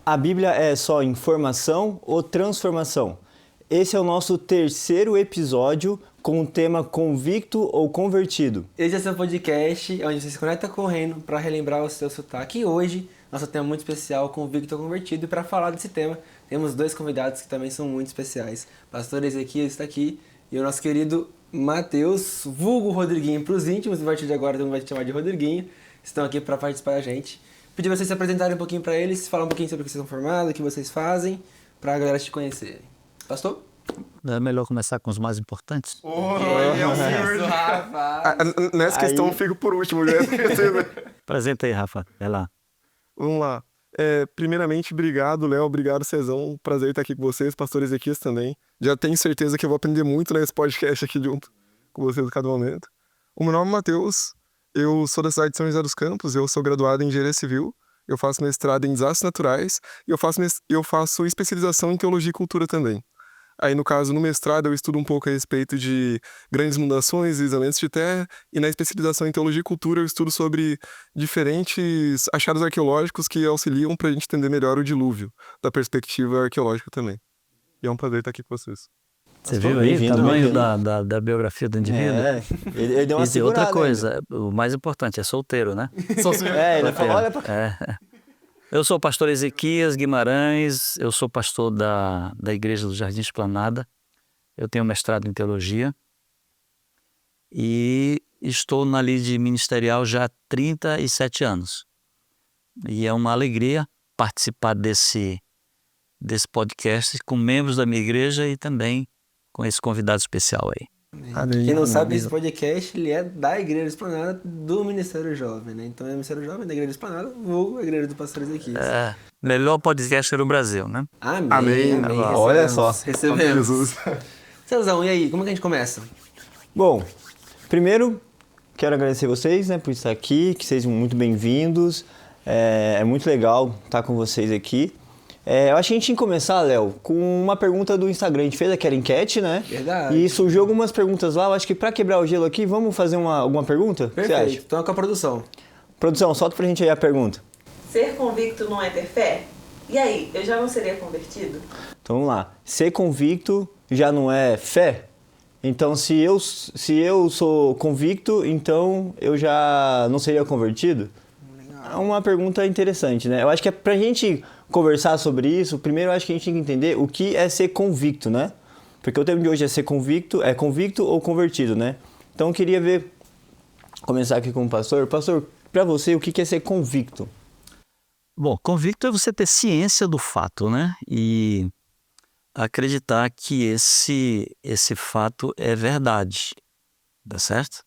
A Bíblia é só informação ou transformação? Esse é o nosso terceiro episódio com o tema Convicto ou Convertido. Esse é o seu podcast, onde você se conecta com o reino para relembrar o seu sotaque. E hoje, nosso tema muito especial, Convicto ou Convertido. E para falar desse tema, temos dois convidados que também são muito especiais. Pastor Ezequias está aqui e o nosso querido Matheus, vulgo Rodriguinho para os íntimos, a partir de agora todo mundo vai te chamar de Rodriguinho, estão aqui para participar da gente. Pedir vocês se apresentarem um pouquinho para eles, falar um pouquinho sobre o que vocês são formados, o que vocês fazem, para a galera te conhecer. Pastor? É melhor começar com os mais importantes? Isso, Rafa! Nessa questão eu fico por último, né? Apresenta aí, Rafa. Vai lá. Vamos lá. Primeiramente, obrigado, Léo. Obrigado, Cezão. Prazer estar aqui com vocês, pastor Ezequias também. Já tenho certeza que eu vou aprender muito nesse podcast aqui junto com vocês a cada momento. O meu nome é Matheus. Eu sou da cidade de São José dos Campos. Eu sou graduado em Engenharia Civil. Eu faço mestrado em Desastres Naturais. E eu faço especialização em Teologia e Cultura também. Aí, no caso, no mestrado, eu estudo um pouco a respeito de grandes inundações e deslizamentos de terra, e na especialização em Teologia e Cultura eu estudo sobre diferentes achados arqueológicos que auxiliam para a gente entender melhor o dilúvio, da perspectiva arqueológica também. E é um prazer estar aqui com vocês. Você viu aí o tamanho da biografia do indivíduo? Ele deu uma E tem outra segurada coisa, o mais importante, é solteiro, né? ele falou, olha pra... Eu sou o pastor Ezequias Guimarães, eu sou pastor da Igreja do Jardim Esplanada, eu tenho mestrado em teologia e estou na lide ministerial já há 37 anos. E é uma alegria participar desse podcast com membros da minha igreja e também com esse convidado especial aí. Quem não sabe, esse podcast ele é da Igreja Esplanada do Ministério Jovem, né? Então é o Ministério Jovem da Igreja Esplanada, vulgo a Igreja do Pastor Ezequias. Melhor podcast do Brasil, né? Amém. Olha só. Recebemos. Cezão, e aí, como é que a gente começa? Bom, primeiro, quero agradecer vocês, né, por estar aqui, que sejam muito bem-vindos. É muito legal estar com vocês aqui. Eu acho que a gente tinha que começar, Léo, com uma pergunta do Instagram. A gente fez aquela enquete, né? Verdade. E surgiu algumas perguntas lá. Eu acho que pra quebrar o gelo aqui, vamos fazer alguma pergunta? Perfeito. O que você acha? Então é com a produção. Produção, solta pra gente aí a pergunta. Ser convicto não é ter fé? E aí, eu já não seria convertido? Então vamos lá. Ser convicto já não é fé? Então se eu sou convicto, então eu já não seria convertido? É uma pergunta interessante, né? Eu acho que pra gente conversar sobre isso, primeiro eu acho que a gente tem que entender o que é ser convicto, né? Porque o tema de hoje é ser convicto ou convertido, né? Então eu queria começar aqui com o pastor. Pastor, pra você, o que é ser convicto? Bom, convicto é você ter ciência do fato, né? E acreditar que esse fato é verdade, tá certo?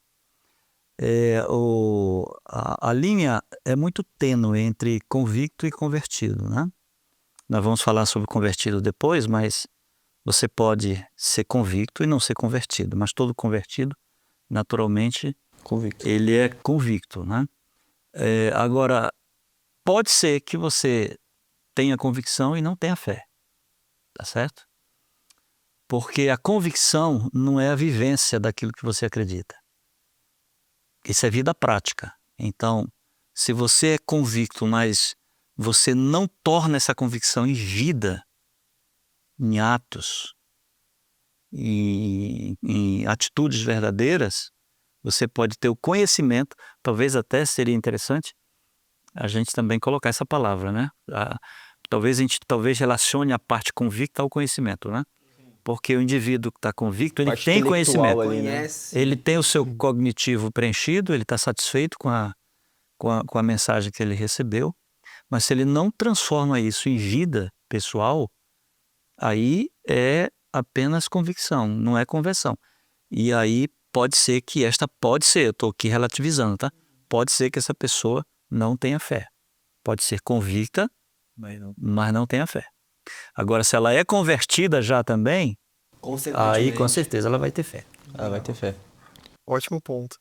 A linha é muito tênue entre convicto e convertido, né? Nós vamos falar sobre convertido depois, mas você pode ser convicto e não ser convertido, mas todo convertido, naturalmente, ele é convicto, né? Agora, pode ser que você tenha convicção e não tenha fé, tá certo? Porque a convicção não é a vivência daquilo que você acredita. Isso é vida prática. Então, se você é convicto, mas você não torna essa convicção em vida, em atos, em atitudes verdadeiras, você pode ter o conhecimento, talvez até seria interessante a gente também colocar essa palavra, né? Talvez a gente relacione a parte convicta ao conhecimento, né? Porque o indivíduo que está convicto, ele tem conhecimento. Ali, né? Ele tem o seu cognitivo preenchido, ele está satisfeito com a mensagem que ele recebeu, mas se ele não transforma isso em vida pessoal, aí é apenas convicção, não é conversão. E aí pode ser que eu estou aqui relativizando, tá? Pode ser que essa pessoa não tenha fé. Pode ser convicta, mas não tenha fé. Agora, se ela é convertida já também, aí com certeza ela vai ter fé. Ela vai ter fé. Ótimo ponto.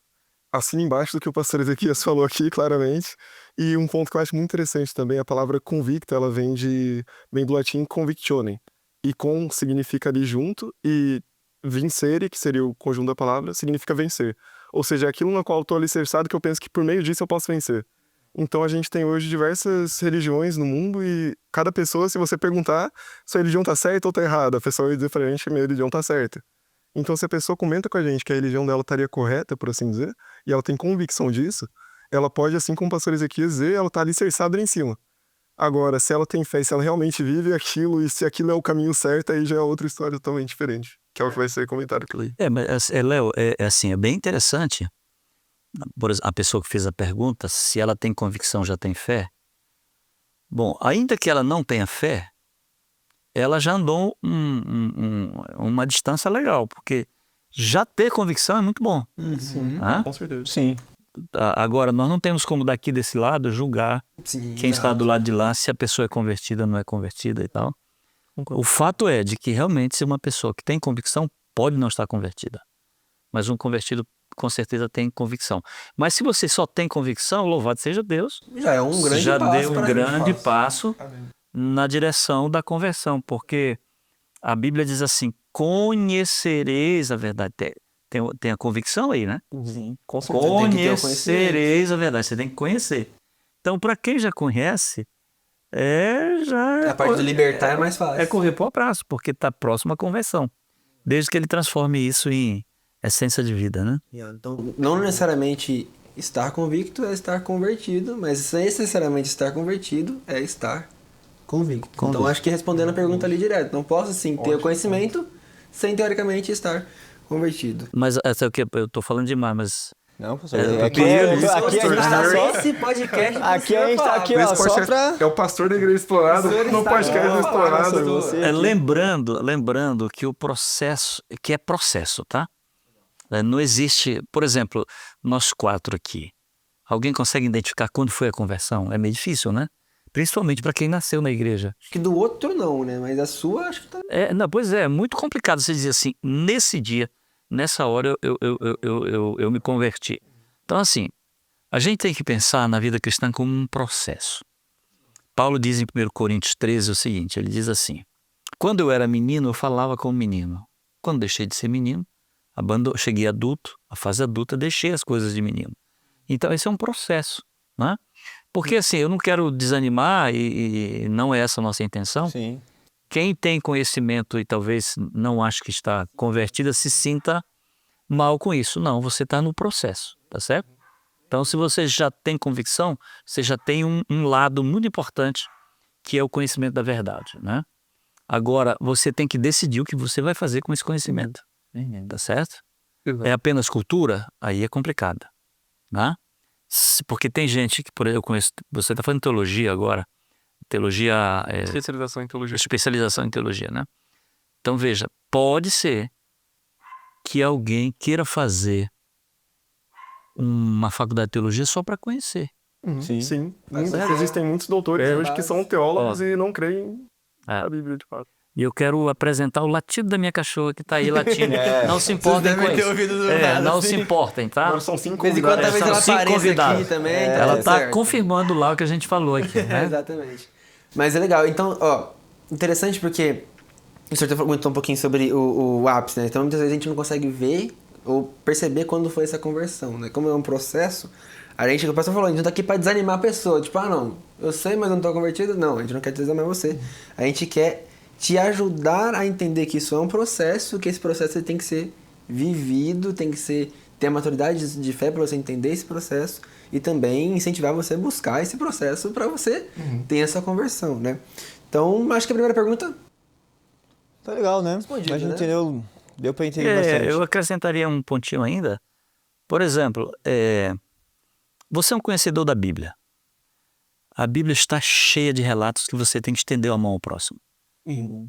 Assina embaixo do que o pastor Ezequias falou aqui, claramente. E um ponto que eu acho muito interessante também, a palavra convicta, ela vem do latim convictione. E con significa ali junto, e vincere, que seria o conjunto da palavra, significa vencer. Ou seja, é aquilo na qual eu estou alicerçado que eu penso que por meio disso eu posso vencer. Então a gente tem hoje diversas religiões no mundo e cada pessoa, se você perguntar, sua religião tá certa ou tá errada, a pessoa vai dizer pra gente, minha religião tá certa. Então se a pessoa comenta com a gente que a religião dela estaria correta, por assim dizer, e ela tem convicção disso, ela pode, assim como o pastor Ezequias dizer, ela tá alicerçada ali em cima. Agora, se ela tem fé, se ela realmente vive aquilo, e se aquilo é o caminho certo, aí já é outra história totalmente diferente, que é o que vai ser comentado aqui. Mas, Léo, assim, é bem interessante. Por exemplo, a pessoa que fez a pergunta, se ela tem convicção, já tem fé. Bom, ainda que ela não tenha fé, ela já andou uma distância legal, porque já ter convicção é muito bom. Sim. Né? Com certeza. Sim. Agora, nós não temos como daqui desse lado julgar Sim, quem está do lado de lá, se a pessoa é convertida ou não é convertida e tal. O fato é de que realmente se uma pessoa que tem convicção pode não estar convertida, mas um convertido com certeza tem convicção. Mas se você só tem convicção, louvado seja Deus, já é um grande já passo. deu um pra grande gente. passo na direção da conversão, porque a Bíblia diz assim, conhecereis a verdade. Tem a convicção aí, né? Sim, Tem com certeza. que ter o conhecimento. Conhecereis a verdade, você tem que conhecer. Então, para quem já conhece, A parte de libertar é mais fácil. é correr para o abraço, porque está próximo à conversão. Desde que ele transforme isso em essência de vida, né? Então, não necessariamente estar convicto é estar convertido, mas necessariamente estar convertido é estar convicto. Então, acho que respondendo a pergunta ali direto, não posso, sim, ter o conhecimento sem, teoricamente, estar convertido. Mas essa é o que eu estou falando demais, mas Não, professor. Aqui Aqui a gente tá só... Esse podcast Aqui a gente tá aqui, ó, Esse só podcast pra... é o pastor da igreja explorada, no podcast do explorado. Você aqui. lembrando que o processo, que é processo, tá? Não existe, por exemplo, nós 4 aqui. Alguém consegue identificar quando foi a conversão? É meio difícil, né? Principalmente para quem nasceu na igreja. Acho que do outro não, né? Mas a sua, acho que tá... Não, pois é muito complicado você dizer assim, nesse dia, nessa hora eu me converti. Então, assim, a gente tem que pensar na vida cristã como um processo. Paulo diz em 1 Coríntios 13 o seguinte, ele diz assim, quando eu era menino, eu falava como menino. Quando deixei de ser menino, cheguei adulto, a fase adulta, deixei as coisas de menino. Então, esse é um processo, né? Porque, assim, eu não quero desanimar e não é essa a nossa intenção. Sim. Quem tem conhecimento e talvez não ache que está convertida, se sinta mal com isso. Não, você está no processo, tá certo? Então, se você já tem convicção, você já tem um lado muito importante, que é o conhecimento da verdade, né? Agora, você tem que decidir o que você vai fazer com esse conhecimento, tá certo? É apenas cultura? Aí é complicado, né? Porque tem gente que, por exemplo, eu conheço, você está fazendo teologia agora, teologia... Especialização em teologia. especialização em teologia, né? Então, veja, pode ser que alguém queira fazer uma faculdade de teologia só para conhecer. Sim. Sim. Existem muitos doutores hoje que são teólogos e não creem É. na Bíblia, de fato. E eu quero apresentar o latido da minha cachorra que está aí latindo. Não se importem com isso. Não se importem, tá? Agora são 5 De vez em quando, convidados. talvez ela São 5 apareça convidados. aqui também. Ela tá está certo. confirmando lá o que a gente falou aqui, né? Exatamente. Mas é legal. Então, ó, interessante porque o senhor comentou um pouquinho sobre o ápice, né? Então, muitas vezes a gente não consegue ver ou perceber quando foi essa conversão, né? Como é um processo, a gente, o pastor falou, a gente não tá aqui pra desanimar a pessoa. Tipo, não, eu sei, mas eu não tô convertido. Não, a gente não quer desanimar você. A gente quer te ajudar a entender que isso é um processo, que esse processo tem que ser vivido, tem que ter a maturidade de fé para você entender esse processo e também incentivar você a buscar esse processo para você ter essa conversão, né? Então, acho que a primeira pergunta... Tá legal, né? Respondido, A gente né? entendeu, deu pra entender bastante. Eu acrescentaria um pontinho ainda. Por exemplo, você é um conhecedor da Bíblia. A Bíblia está cheia de relatos que você tem que estender a mão ao próximo.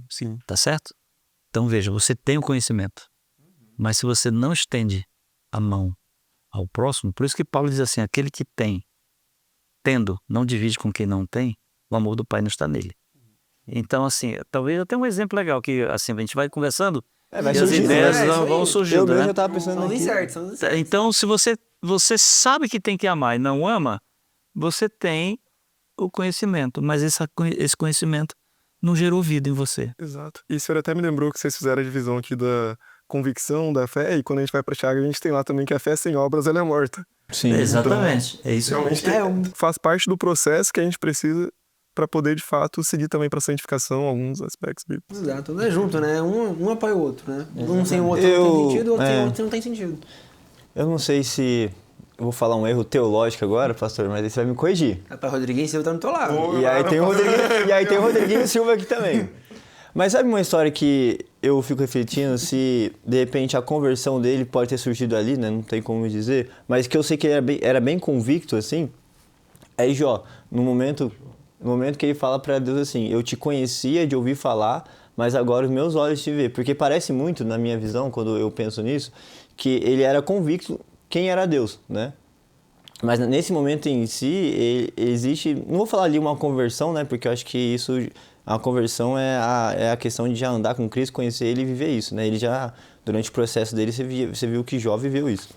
Sim. Tá certo? Então veja, você tem o conhecimento, mas se você não estende a mão ao próximo, por isso que Paulo diz assim, aquele que tem, tendo, não divide com quem não tem, o amor do Pai não está nele. Então assim, talvez até um exemplo legal, que assim, a gente vai conversando Vai e as surgindo, ideias né? vão Eu surgindo, mesmo né? já tava pensando São aqui. incertos, são incertos. Então se você sabe que tem que amar e não ama, você tem o conhecimento, mas esse conhecimento não gerou vida em você. Exato. E o senhor até me lembrou que vocês fizeram a divisão aqui da convicção, da fé, e quando a gente vai para Tiago, a gente tem lá também que a fé sem obras, ela é morta. Sim. Exatamente. É isso. Realmente faz parte do processo que a gente precisa para poder, de fato, seguir também para a santificação alguns aspectos bíblicos. Exato, tudo é junto, né? Um apoia o outro, né? Um sem o outro não tem sentido, o outro sem o outro não tem sentido. Eu não sei se eu vou falar um erro teológico agora, pastor, mas aí você vai me corrigir. Rapaz, Rodriguinho Silva tá do teu lado. E aí tem o Rodriguinho Silva aqui também. Mas sabe uma história que eu fico refletindo se, de repente, a conversão dele pode ter surgido ali, né? Não tem como dizer. Mas que eu sei que ele era bem convicto, assim. É Jó, no momento que ele fala para Deus assim, eu te conhecia de ouvir falar, mas agora os meus olhos te vê. Porque parece muito, na minha visão, quando eu penso nisso, que ele era convicto quem era Deus, né? Mas nesse momento em si, existe, não vou falar ali uma conversão, né? Porque eu acho que isso, a conversão é a questão de já andar com Cristo, conhecer Ele e viver isso, né? Ele já, durante o processo dele, você viu que Jó viveu isso.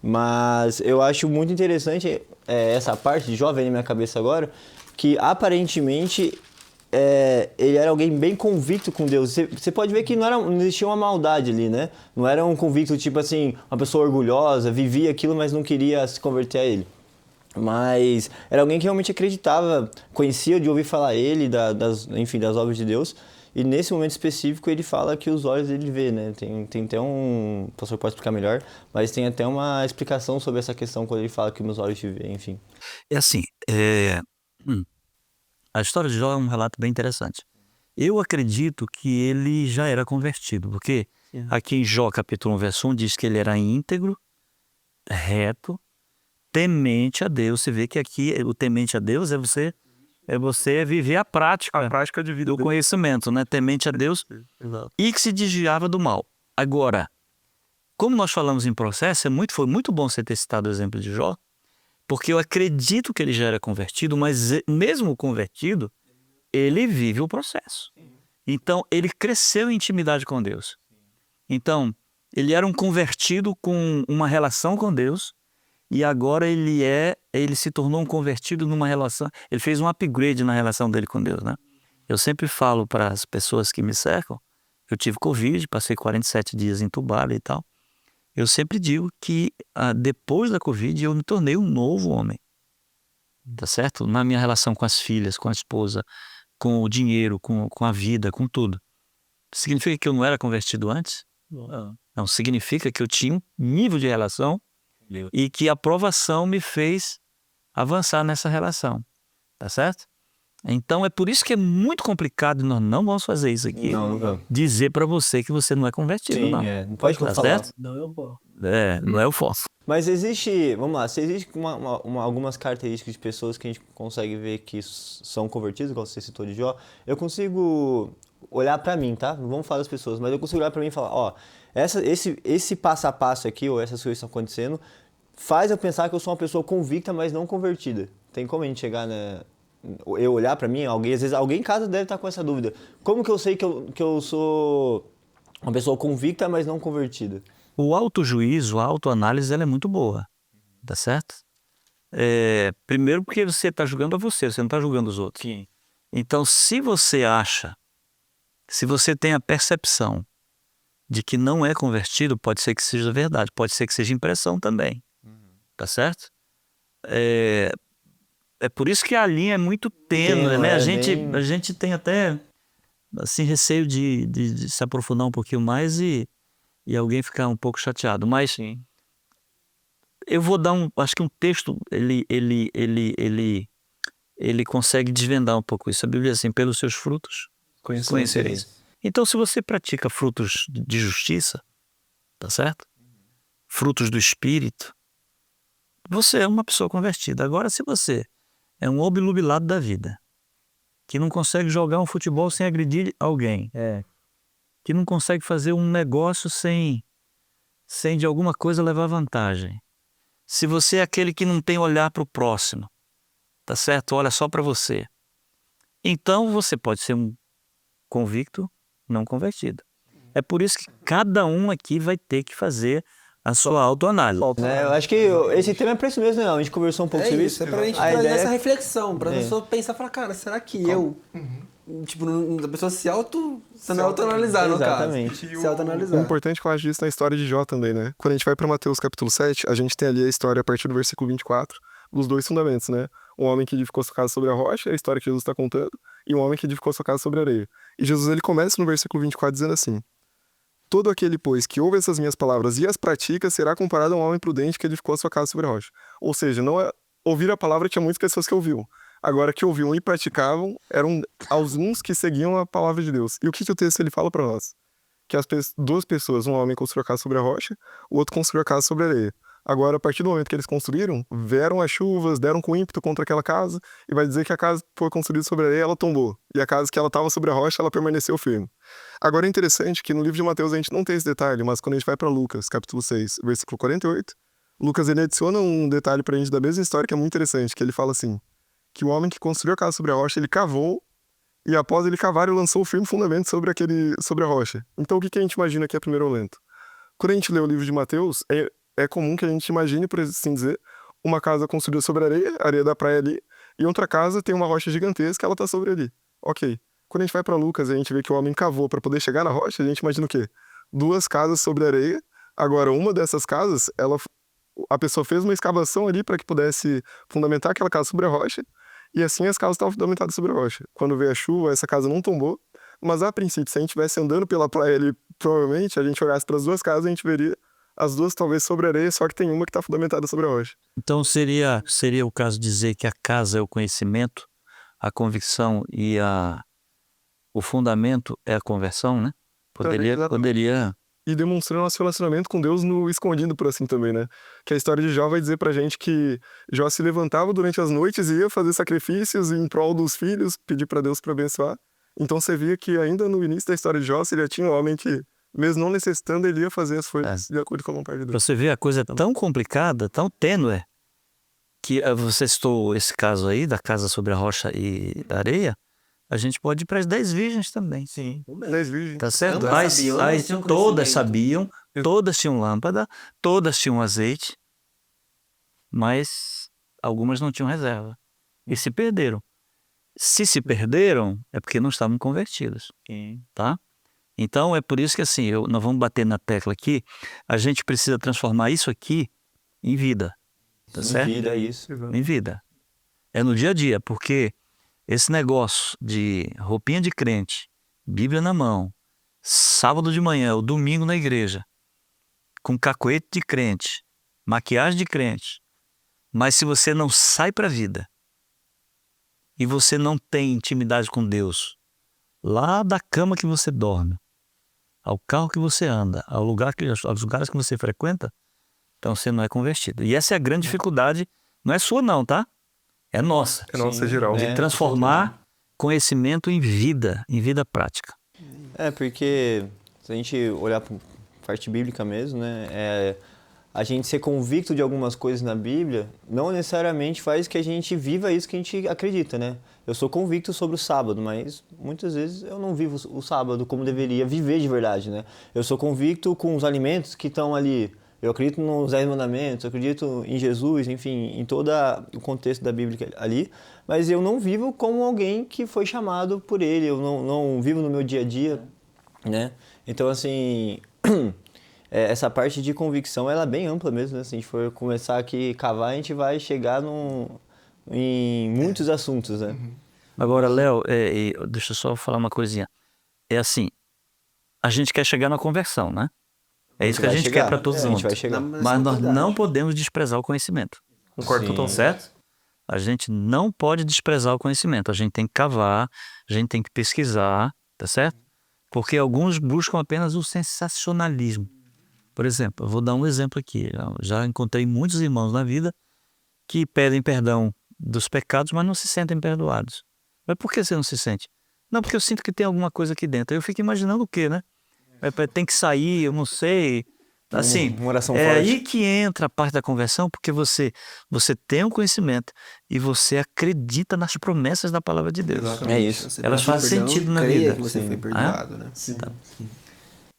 Mas eu acho muito interessante essa parte de Jó, vem na minha cabeça agora, que aparentemente ele era alguém bem convicto com Deus. Você pode ver que não existia uma maldade ali, né? Não era um convicto tipo assim, uma pessoa orgulhosa, vivia aquilo, mas não queria se converter a ele. Mas era alguém que realmente acreditava, conhecia de ouvir falar ele, das obras de Deus. E nesse momento específico ele fala que os olhos dele vê, né? Tem até o pastor pode explicar melhor, mas tem até uma explicação sobre essa questão quando ele fala que meus olhos te vê, enfim. É assim, a história de Jó é um relato bem interessante. Eu acredito que ele já era convertido, porque aqui em Jó capítulo 1, verso 1, diz que ele era íntegro, reto, temente a Deus. Você vê que aqui o temente a Deus é você viver a prática de vida do conhecimento, né? Temente a Deus e que se desviava do mal. Agora, como nós falamos em processo, foi muito bom você ter citado o exemplo de Jó, porque eu acredito que ele já era convertido, mas mesmo convertido, ele vive o processo. Então, ele cresceu em intimidade com Deus. Então, ele era um convertido com uma relação com Deus, e agora ele se tornou um convertido numa relação, ele fez um upgrade na relação dele com Deus, né? Eu sempre falo para as pessoas que me cercam, eu tive Covid, passei 47 dias entubado e tal, eu sempre digo que depois da Covid eu me tornei um novo homem, tá certo? Na minha relação com as filhas, com a esposa, com o dinheiro, com a vida, com tudo. Significa que eu não era convertido antes? Não, significa que eu tinha um nível de relação e que a provação me fez avançar nessa relação, tá certo? Então é por isso que é muito complicado e nós não vamos fazer isso aqui. Não. Dizer para você que você não é convertido, Sim, não. não pode Tá falar. certo? Não é o foco. Mas existe, vamos lá, se existe algumas características de pessoas que a gente consegue ver que são convertidas, igual você citou de Jó, eu consigo olhar pra mim, tá? Não vamos falar das pessoas, mas eu consigo olhar pra mim e falar, ó, esse passo a passo aqui, ou essas coisas que estão acontecendo, faz eu pensar que eu sou uma pessoa convicta, mas não convertida. Tem como a gente chegar eu olhar pra mim, às vezes alguém em casa deve estar com essa dúvida. Como que eu sei que eu sou uma pessoa convicta, mas não convertida? O autojuízo, a autoanálise, ela é muito boa, tá certo? Primeiro porque você está julgando a você não está julgando os outros. Sim. Então, se você tem a percepção de que não é convertido, pode ser que seja verdade, pode ser que seja impressão também, tá certo? É por isso que a linha é muito tênue, né? A gente tem até assim, receio de se aprofundar um pouquinho mais e alguém ficar um pouco chateado. Mas eu vou dar acho que um texto, ele consegue desvendar um pouco isso. A Bíblia diz assim, pelos seus frutos conhecereis. Então, se você pratica frutos de justiça, tá certo? Frutos do Espírito, você é uma pessoa convertida. Agora, se você é um obnubilado da vida, que não consegue jogar um futebol sem agredir alguém, que não consegue fazer um negócio sem de alguma coisa levar vantagem. Se você é aquele que não tem olhar para o próximo, tá certo? Olha só para você. Então você pode ser um convicto não convertido. É por isso que cada um aqui vai ter que fazer a sua autoanálise. Eu acho que esse tema é para isso mesmo, né? A gente conversou um pouco sobre isso. É pra gente trazer essa reflexão, pra pessoa pensar e falar, cara, será que eu tipo, a pessoa se autoanalisar, no caso. Exatamente. Se autoanalisar. O importante que eu acho disso na história de Jó também, né? Quando a gente vai para Mateus capítulo 7, a gente tem ali a história a partir do versículo 24, dos dois fundamentos, né? Um homem que edificou sua casa sobre a rocha, é a história que Jesus está contando, e um homem que edificou sua casa sobre a areia. E Jesus, ele começa no versículo 24 dizendo assim: todo aquele, pois, que ouve essas minhas palavras e as pratica, será comparado a um homem prudente que edificou a sua casa sobre a rocha. Ou seja, não é ouvir a palavra, tinha muitas pessoas que ouviam. Agora, que ouviam e praticavam, eram alguns que seguiam a palavra de Deus. E o que o texto ele fala para nós? Que as duas pessoas, um homem construiu a casa sobre a rocha, o outro construiu a casa sobre a areia. Agora, a partir do momento que eles construíram, vieram as chuvas, deram com ímpeto contra aquela casa, e vai dizer que a casa foi construída sobre a areia, ela tombou. E a casa que ela estava sobre a rocha, ela permaneceu firme. Agora é interessante que no livro de Mateus a gente não tem esse detalhe, mas quando a gente vai para Lucas, capítulo 6, versículo 48, Lucas ele adiciona um detalhe pra gente da mesma história que é muito interessante, que ele fala assim, que o homem que construiu a casa sobre a rocha, ele cavou, e após ele cavar, ele lançou o firme fundamento sobre a rocha. Então o que a gente imagina que é primeiro ou lento? Quando a gente lê o livro de Mateus, é comum que a gente imagine, por assim dizer, uma casa construída sobre a areia da praia ali, e outra casa tem uma rocha gigantesca, ela tá sobre ali. Ok. Quando a gente vai para Lucas e a gente vê que o homem cavou para poder chegar na rocha, a gente imagina o quê? Duas casas sobre a areia. Agora, uma dessas casas, a pessoa fez uma escavação ali para que pudesse fundamentar aquela casa sobre a rocha, e assim as casas estavam fundamentadas sobre a rocha. Quando veio a chuva, essa casa não tombou, mas a princípio, se a gente estivesse andando pela praia ali, provavelmente, a gente olhasse para as duas casas, a gente veria as duas talvez sobre a areia, só que tem uma que está fundamentada sobre a rocha. Então seria o caso de dizer que a casa é o conhecimento, a convicção e o fundamento é a conversão, né? Poderia. E demonstrando nosso relacionamento com Deus no escondido, por assim também, né? Que a história de Jó vai dizer pra gente que Jó se levantava durante as noites e ia fazer sacrifícios em prol dos filhos, pedir pra Deus pra abençoar. Então você via que ainda no início da história de Jó, você já tinha um homem que, mesmo não necessitando, ele ia fazer as coisas de acordo com a vontade de Deus. Você vê a coisa tão complicada, tão tênue, que você citou esse caso aí, da casa sobre a rocha e da areia, a gente pode ir para as 10 virgens também. Sim. 10 virgens. Tá certo? Ambas sabiam, As tinham todas conhecimento. sabiam, todas tinham lâmpada, todas tinham azeite, mas algumas não tinham reserva. E se perderam. Se perderam, é porque não estavam convertidas. Tá? Então, é por isso que assim, nós vamos bater na tecla aqui, a gente precisa transformar isso aqui em vida. Tá certo? Em vida, é isso. Em vida. É no dia a dia, porque esse negócio de roupinha de crente, Bíblia na mão, sábado de manhã ou domingo na igreja, com cacoete de crente, maquiagem de crente, mas se você não sai para a vida e você não tem intimidade com Deus, lá da cama que você dorme, ao carro que você anda, aos lugares que você frequenta, então você não é convertido. E essa é a grande dificuldade, não é sua não, tá? É nossa. É nossa geral. De transformar conhecimento em vida prática. Porque se a gente olhar para a parte bíblica mesmo, né, a gente ser convicto de algumas coisas na Bíblia não necessariamente faz que a gente viva isso que a gente acredita, né? Eu sou convicto sobre o sábado, mas muitas vezes eu não vivo o sábado como deveria viver de verdade, né? Eu sou convicto com os alimentos que estão ali. Eu acredito nos 10 mandamentos, eu acredito em Jesus, enfim, em todo o contexto da Bíblia ali, mas eu não vivo como alguém que foi chamado por ele, eu não vivo no meu dia a dia, né? Então, assim, essa parte de convicção, ela é bem ampla mesmo, né? Se a gente for começar aqui a cavar, a gente vai chegar em muitos assuntos, né? Agora, Léo, deixa eu só falar uma coisinha. É assim, a gente quer chegar na conversão, né? É isso que a gente quer para todos a gente juntos. vai chegar. Mas nós não podemos desprezar o conhecimento. Concordo totalmente. Certo? A gente não pode desprezar o conhecimento. A gente tem que cavar, a gente tem que pesquisar, tá certo? Porque alguns buscam apenas o sensacionalismo. Por exemplo, eu vou dar um exemplo aqui. Eu já encontrei muitos irmãos na vida que pedem perdão dos pecados, mas não se sentem perdoados. Mas por que você não se sente? Não, porque eu sinto que tem alguma coisa aqui dentro. Eu fico imaginando o quê, né? Tem que sair, eu não sei. Assim, Uma oração é forte. aí que entra a parte da conversão, porque você tem um conhecimento e você acredita nas promessas da palavra de Deus. Exatamente. É isso. Você Elas pede fazem perdão, sentido na creia vida. que você Sim. foi perdoado, né?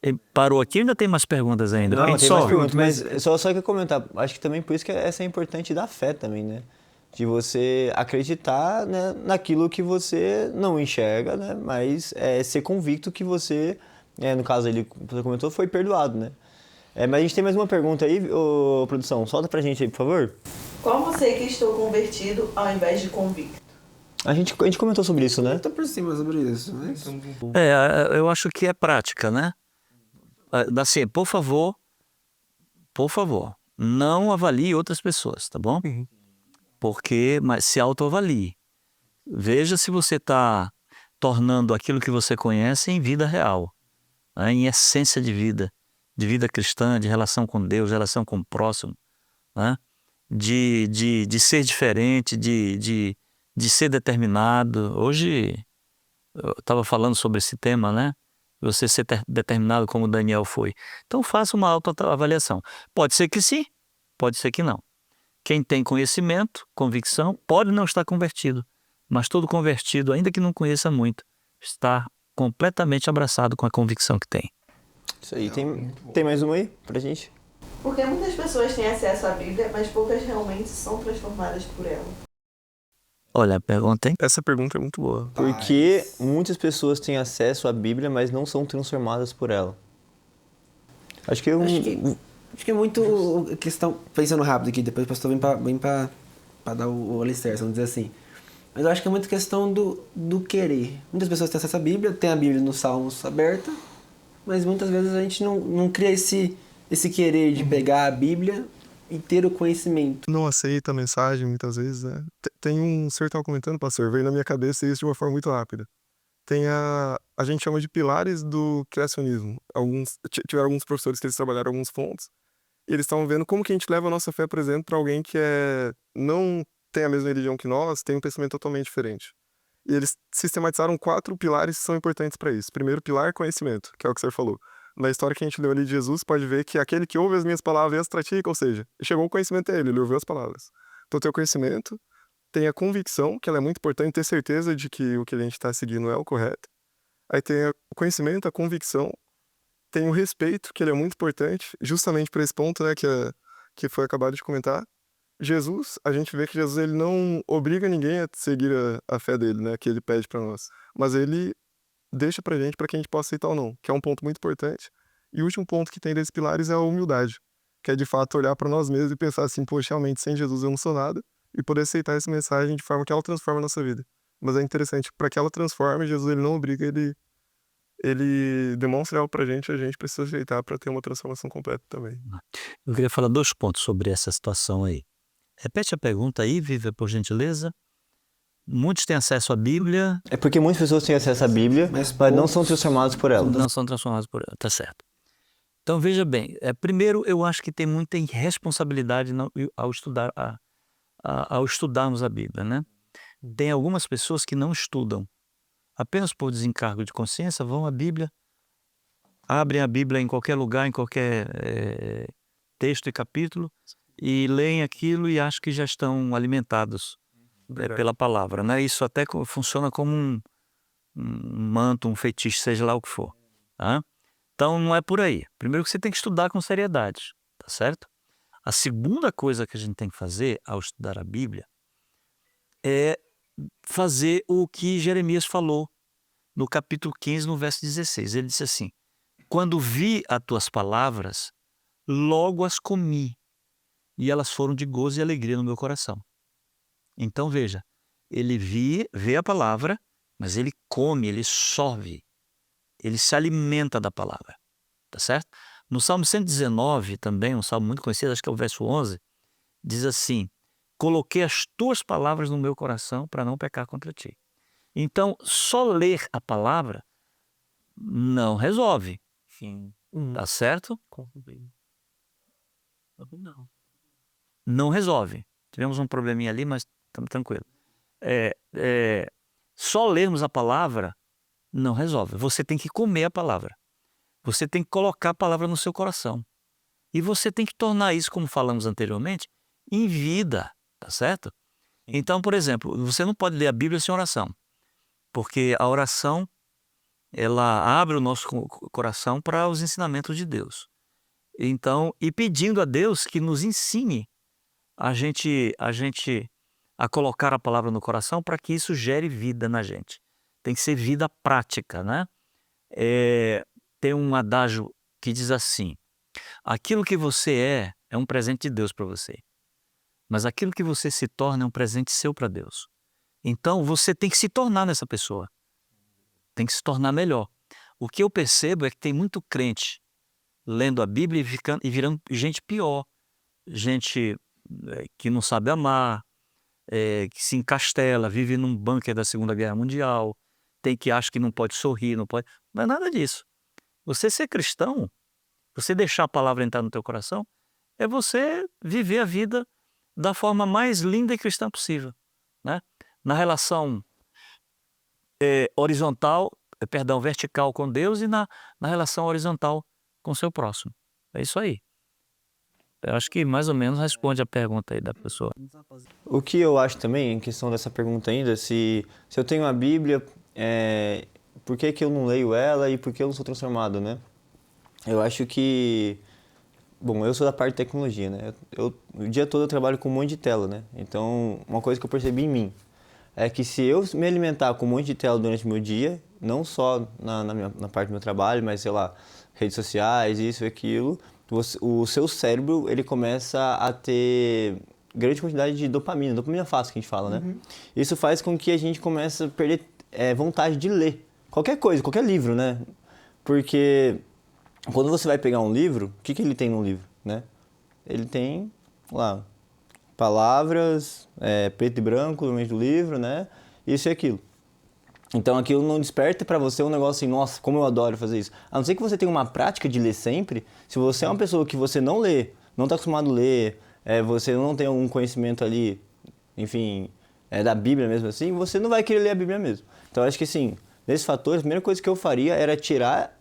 E parou aqui, ainda tem mais perguntas ainda. Não, Quem tem só? mais perguntas, mas só que eu comentar, acho que também por isso que essa é importante da fé também, né? de você acreditar, né, naquilo que você não enxerga, né, mas ser convicto que você, no caso ele, você comentou, foi perdoado, né. Mas a gente tem mais uma pergunta aí, ô, produção, solta pra gente aí, por favor. Qual você que estou convertido ao invés de convicto? A gente comentou sobre isso, né? Tô por cima sobre isso, mas... Eu acho que é prática, né? Assim, por favor, não avalie outras pessoas, tá bom? Mas se autoavalie. Veja se você está tornando aquilo que você conhece em vida real, né? Em essência de vida cristã, de relação com Deus, de relação com o próximo, né? De ser diferente, de ser determinado. Hoje eu estava falando sobre esse tema, né? Você ser determinado como Daniel foi. Então faça uma autoavaliação. Pode ser que sim, pode ser que não. Quem tem conhecimento, convicção, pode não estar convertido, mas todo convertido, ainda que não conheça muito, está completamente abraçado com a convicção que tem. Isso aí. Tem mais uma aí pra gente? Porque muitas pessoas têm acesso à Bíblia, mas poucas realmente são transformadas por ela. Olha, a pergunta, hein? Essa pergunta é muito boa. Porque muitas pessoas têm acesso à Bíblia, mas não são transformadas por ela. Acho que é muito questão... Pensando rápido aqui, depois o pastor vem pra dar o alicerce, vamos dizer assim. Mas eu acho que é muito questão do querer. Muitas pessoas têm acesso à Bíblia, tem a Bíblia nos Salmos aberta, mas muitas vezes a gente não cria esse querer de pegar a Bíblia e ter o conhecimento. Não aceita a mensagem muitas vezes, né? Tem um senhor estava comentando, pastor, veio na minha cabeça isso de uma forma muito rápida. Tem a gente chama de pilares do criacionismo. Tiveram alguns professores que eles trabalharam alguns pontos, e eles estavam vendo como que a gente leva a nossa fé, por exemplo, para alguém que não tem a mesma religião que nós, tem um pensamento totalmente diferente. E eles sistematizaram 4 pilares que são importantes para isso. Primeiro pilar, conhecimento, que é o que o senhor falou. Na história que a gente leu ali de Jesus, pode ver que aquele que ouve as minhas palavras e as pratica, ou seja, chegou o conhecimento dele, ele ouviu as palavras. Então tem o conhecimento, tem a convicção, que ela é muito importante, ter certeza de que o que a gente está seguindo é o correto. Aí tem o conhecimento, a convicção, tem o respeito, que ele é muito importante, justamente por esse ponto, né, que foi acabado de comentar. Jesus, a gente vê que Jesus ele não obriga ninguém a seguir a fé dele, né, que ele pede para nós, mas ele deixa pra gente para que a gente possa aceitar ou não, que é um ponto muito importante. E o último ponto que tem desses pilares é a humildade, que é de fato olhar para nós mesmos e pensar assim, poxa, realmente sem Jesus eu não sou nada, e poder aceitar essa mensagem de forma que ela transforme a nossa vida. Mas é interessante, para que ela transforme, Jesus ele não obriga, ele demonstra algo pra gente, a gente precisa aceitar para ter uma transformação completa também. Eu queria falar 2 pontos sobre essa situação aí. Repete a pergunta aí, Viva, por gentileza. Muitos têm acesso à Bíblia. É porque muitas pessoas têm acesso à Bíblia, mas não são transformadas por ela. Não são transformados por ela, tá certo. Então veja bem, primeiro eu acho que tem muita irresponsabilidade ao estudarmos a Bíblia, né? Tem algumas pessoas que não estudam, apenas por desencargo de consciência, vão à Bíblia, abrem a Bíblia em qualquer lugar, em qualquer texto e capítulo, e leem aquilo e acham que já estão alimentados pela palavra, né? Isso até funciona como um manto, um feitiço, seja lá o que for, tá? Então não é por aí. Primeiro que você tem que estudar com seriedade, tá certo? A segunda coisa que a gente tem que fazer ao estudar a Bíblia é fazer o que Jeremias falou no capítulo 15, no verso 16. Ele disse assim: quando vi as tuas palavras, logo as comi, e elas foram de gozo e alegria no meu coração. Então veja, ele vê a palavra, mas ele come, ele sorve, ele se alimenta da palavra, tá certo? No Salmo 119 também, um salmo muito conhecido, acho que é o verso 11, diz assim: coloquei as tuas palavras no meu coração para não pecar contra ti. Então, só ler a palavra não resolve. Sim. Tá certo? Não resolve. Tivemos um probleminha ali, mas estamos tranquilos. Só lermos a palavra não resolve. Você tem que comer a palavra. Você tem que colocar a palavra no seu coração. E você tem que tornar isso, como falamos anteriormente, em vida, tá certo? Então, por exemplo, você não pode ler a Bíblia sem oração, porque a oração, ela abre o nosso coração para os ensinamentos de Deus. Então, e pedindo a Deus que nos ensine a a colocar a palavra no coração para que isso gere vida na gente. Tem que ser vida prática, né? Tem um adágio que diz assim: aquilo que você é um presente de Deus para você, mas aquilo que você se torna é um presente seu para Deus. Então você tem que se tornar nessa pessoa, tem que se tornar melhor. O que eu percebo é que tem muito crente lendo a Bíblia e virando gente pior, gente que não sabe amar, que se encastela, vive num bunker da Segunda Guerra Mundial, que acha que não pode sorrir, não pode... Não é nada disso. Você ser cristão, você deixar a palavra entrar no teu coração, é você viver a vida da forma mais linda e cristã possível, né? Na relação vertical com Deus e na relação horizontal com o seu próximo. É isso aí. Eu acho que mais ou menos responde a pergunta aí da pessoa. O que eu acho também, em questão dessa pergunta ainda, se eu tenho a Bíblia, por que eu não leio ela e por que eu não sou transformado, né? Eu acho que... Bom, eu sou da parte de tecnologia, né? O dia todo eu trabalho com um monte de tela, né? Então, uma coisa que eu percebi em mim é que se eu me alimentar com um monte de tela durante o meu dia, não só na parte do meu trabalho, mas, sei lá, redes sociais, isso e aquilo, o seu cérebro, ele começa a ter grande quantidade de dopamina fácil que a gente fala, né? Isso faz com que a gente comece a perder vontade de ler qualquer coisa, qualquer livro, né? Porque quando você vai pegar um livro, o que ele tem no livro, né? Ele tem, lá, palavras, preto e branco no meio do livro, né? Isso e aquilo. Então aquilo não desperta pra você um negócio assim, nossa, como eu adoro fazer isso. A não ser que você tenha uma prática de ler sempre, se você é uma pessoa que você não lê, não está acostumado a ler, você não tem um conhecimento ali, enfim, da Bíblia mesmo assim, você não vai querer ler a Bíblia mesmo. Então acho que assim, nesses fatores, a primeira coisa que eu faria era tirar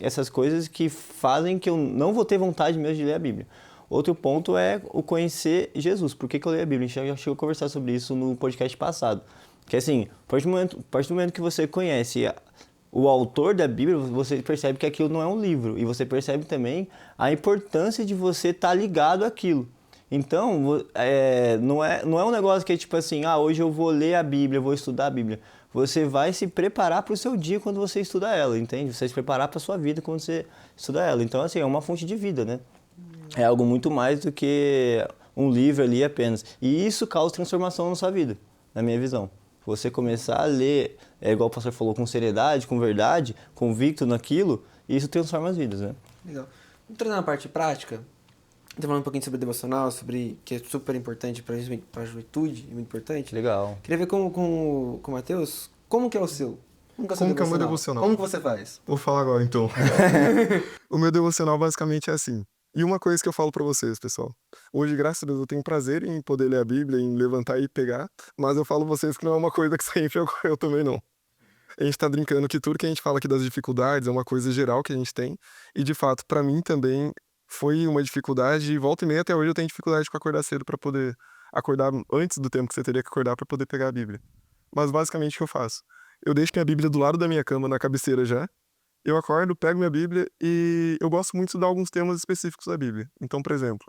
essas coisas que fazem que eu não vou ter vontade mesmo de ler a Bíblia. Outro ponto é o conhecer Jesus. Por que eu leio a Bíblia? A gente já chegou a conversar sobre isso no podcast passado. Que assim, a partir do momento que você conhece o autor da Bíblia, você percebe que aquilo não é um livro. E você percebe também a importância de você estar ligado àquilo. Então, não é um negócio que é tipo assim, hoje eu vou ler a Bíblia, eu vou estudar a Bíblia. Você vai se preparar para o seu dia quando você estuda ela, entende? Você vai se preparar para a sua vida quando você estuda ela. Então, assim, é uma fonte de vida, né? É algo muito mais do que um livro ali apenas. E isso causa transformação na sua vida, na minha visão. Você começar a ler, igual o pastor falou, com seriedade, com verdade, convicto naquilo, isso transforma as vidas, né? Legal. Vamos trazer uma parte prática. Tá falando um pouquinho sobre devocional, que é super importante para a juventude, muito importante. Legal. Queria ver com o Matheus, como que é o seu? Como que é o meu devocional? Como que você faz? Vou falar agora, então. O meu devocional basicamente é assim. E uma coisa que eu falo pra vocês, pessoal. Hoje, graças a Deus, eu tenho prazer em poder ler a Bíblia, em levantar e pegar. Mas eu falo pra vocês que não é uma coisa que sempre eu também não. A gente tá brincando que tudo que a gente fala aqui das dificuldades é uma coisa geral que a gente tem. E, de fato, pra mim também foi uma dificuldade. E volta e meia até hoje eu tenho dificuldade com acordar cedo pra poder acordar antes do tempo que você teria que acordar pra poder pegar a Bíblia. Mas, basicamente, o que eu faço? Eu deixo minha Bíblia do lado da minha cama, na cabeceira já. Eu acordo, pego minha Bíblia e eu gosto muito de estudar alguns temas específicos da Bíblia. Então, por exemplo,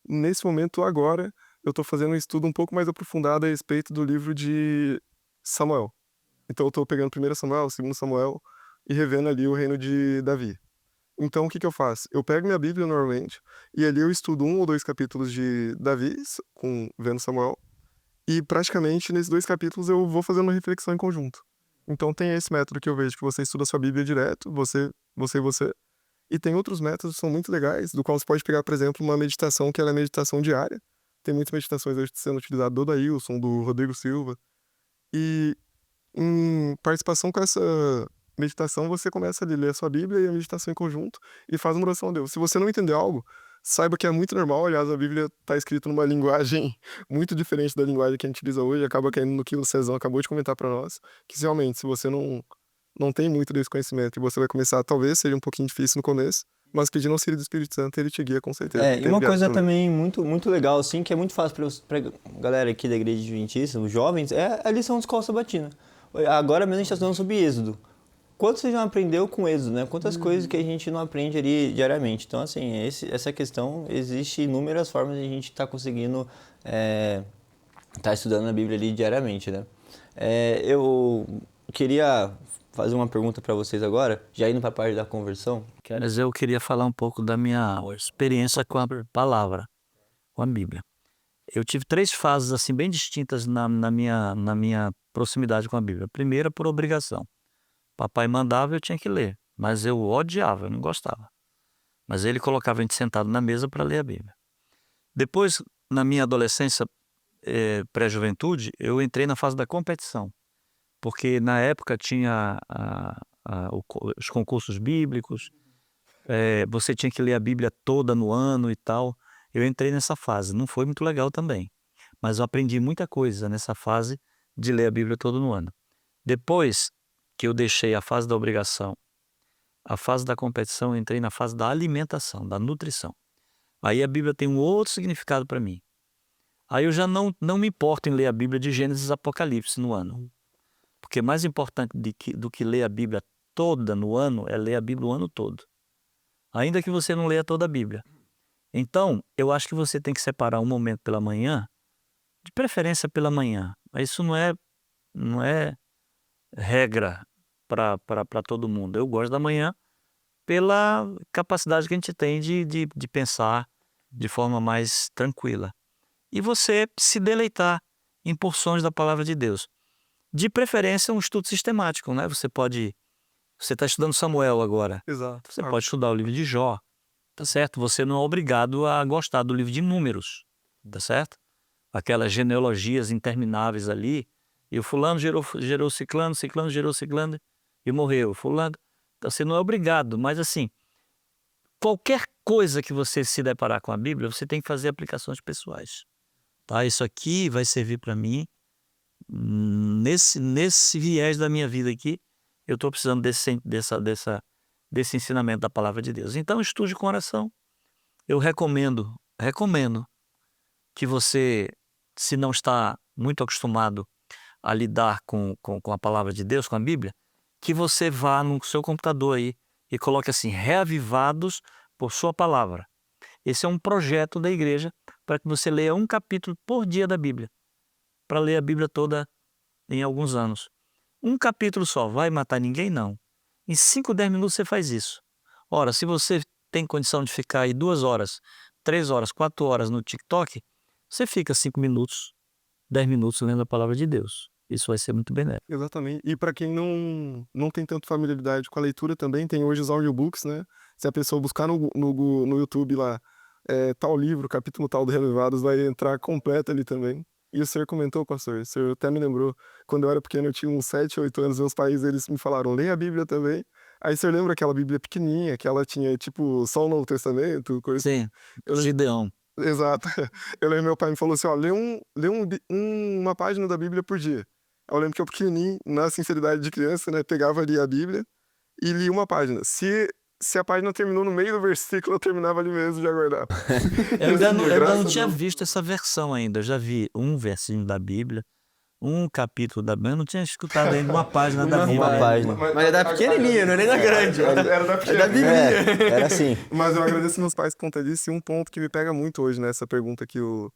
nesse momento agora, eu estou fazendo um estudo um pouco mais aprofundado a respeito do livro de Samuel. Então, eu estou pegando 1 Samuel, 2 Samuel e revendo ali o reino de Davi. Então, o que eu faço? Eu pego minha Bíblia normalmente e ali eu estudo 1 ou 2 capítulos de Davi, vendo Samuel, e praticamente nesses 2 capítulos eu vou fazendo uma reflexão em conjunto. Então tem esse método que eu vejo, que você estuda a sua Bíblia direto, você. E tem outros métodos que são muito legais, do qual você pode pegar, por exemplo, uma meditação que ela é meditação diária. Tem muitas meditações hoje sendo utilizadas do Daílson, do Rodrigo Silva. E em participação com essa meditação, você começa a ler a sua Bíblia e a meditação em conjunto e faz uma oração a Deus. Se você não entender algo, saiba que é muito normal. Aliás, a Bíblia está escrita numa linguagem muito diferente da linguagem que a gente utiliza hoje. Acaba caindo no que o Cezão acabou de comentar para nós, que realmente, se você não tem muito desse conhecimento e você vai começar, talvez seja um pouquinho difícil no começo, mas pedindo auxílio do Espírito Santo, ele te guia com certeza. E uma coisa também muito, muito legal, assim, que é muito fácil pra galera aqui da Igreja Adventista, os jovens, é a lição de escola sabatina. Agora mesmo a gente está estudando sobre Êxodo. Quanto você já aprendeu com Êxodo, né? Quantas coisas que a gente não aprende ali diariamente. Então, assim, essa questão, existe inúmeras formas de a gente estar conseguindo tá estudando a Bíblia ali diariamente, né? Eu queria fazer uma pergunta para vocês agora, já indo para a parte da conversão. Mas eu queria falar um pouco da minha experiência com a palavra, com a Bíblia. Eu tive 3 fases assim bem distintas na minha proximidade com a Bíblia. A primeira, por obrigação. Papai mandava, eu tinha que ler, mas eu odiava, eu não gostava. Mas ele colocava a gente sentado na mesa para ler a Bíblia. Depois, na minha adolescência, pré-juventude, eu entrei na fase da competição, porque na época tinha os concursos bíblicos, você tinha que ler a Bíblia toda no ano e tal. Eu entrei nessa fase, não foi muito legal também, mas eu aprendi muita coisa nessa fase de ler a Bíblia toda no ano. Depois que eu deixei a fase da obrigação, a fase da competição, eu entrei na fase da alimentação, da nutrição. Aí a Bíblia tem um outro significado para mim. Aí eu já não me importo em ler a Bíblia de Gênesis a Apocalipse no ano. Porque mais importante do que ler a Bíblia toda no ano é ler a Bíblia o ano todo. Ainda que você não leia toda a Bíblia. Então, eu acho que você tem que separar um momento pela manhã, de preferência pela manhã. Mas isso não é regra para todo mundo. Eu gosto da manhã pela capacidade que a gente tem de pensar de forma mais tranquila. E você se deleitar em porções da palavra de Deus. De preferência, um estudo sistemático, né? Você está estudando Samuel agora. Exato. Você pode estudar o livro de Jó, tá certo? Você não é obrigado a gostar do livro de Números, tá certo? Aquelas genealogias intermináveis ali, e o fulano gerou ciclano, ciclano gerou ciclano e morreu. Fulano, então, você não é obrigado, mas assim, qualquer coisa que você se deparar com a Bíblia, você tem que fazer aplicações pessoais. Tá? Isso aqui vai servir para mim nesse viés da minha vida aqui. Eu estou precisando desse ensinamento da palavra de Deus. Então, estude com oração. Eu recomendo que você, se não está muito acostumado a lidar com a palavra de Deus, com a Bíblia, que você vá no seu computador aí e coloque assim, reavivados por sua palavra. Esse é um projeto da igreja para que você leia um capítulo por dia da Bíblia, para ler a Bíblia toda em alguns anos. Um capítulo só vai matar ninguém? Não. Em 5, 10 minutos você faz isso. Ora, se você tem condição de ficar aí 2 horas, 3 horas, 4 horas no TikTok, você fica 5 minutos, 10 minutos lendo a palavra de Deus. Isso vai ser muito benéfico. Exatamente. E para quem não tem tanta familiaridade com a leitura também, tem hoje os audiobooks, né? Se a pessoa buscar no YouTube lá, tal livro, capítulo tal do Reavivados, vai entrar completo ali também. E o senhor comentou, pastor, o senhor até me lembrou, quando eu era pequeno, eu tinha uns 7, 8 anos, meus pais, eles me falaram, leia a Bíblia também. Aí o senhor lembra aquela Bíblia pequenininha, que ela tinha, tipo, só o Novo Testamento? Coisa... Sim, Gideão. Exato. Eu lembro, meu pai me falou assim, ó, lê uma página da Bíblia por dia. Eu lembro que eu pequenininho, na sinceridade de criança, né, pegava ali a Bíblia e li uma página. Se a página terminou no meio do versículo, eu terminava ali mesmo, já guardava. Eu ainda não tinha visto essa versão ainda. Eu já vi um versinho da Bíblia, um capítulo da Bíblia. Eu não tinha escutado ainda uma página da Bíblia. Uma página. Mas é da pequenininha, não é nem da grande. Era da pequenininha. Era assim. Mas eu agradeço meus pais por conta disso. E um ponto que me pega muito hoje nessa pergunta que o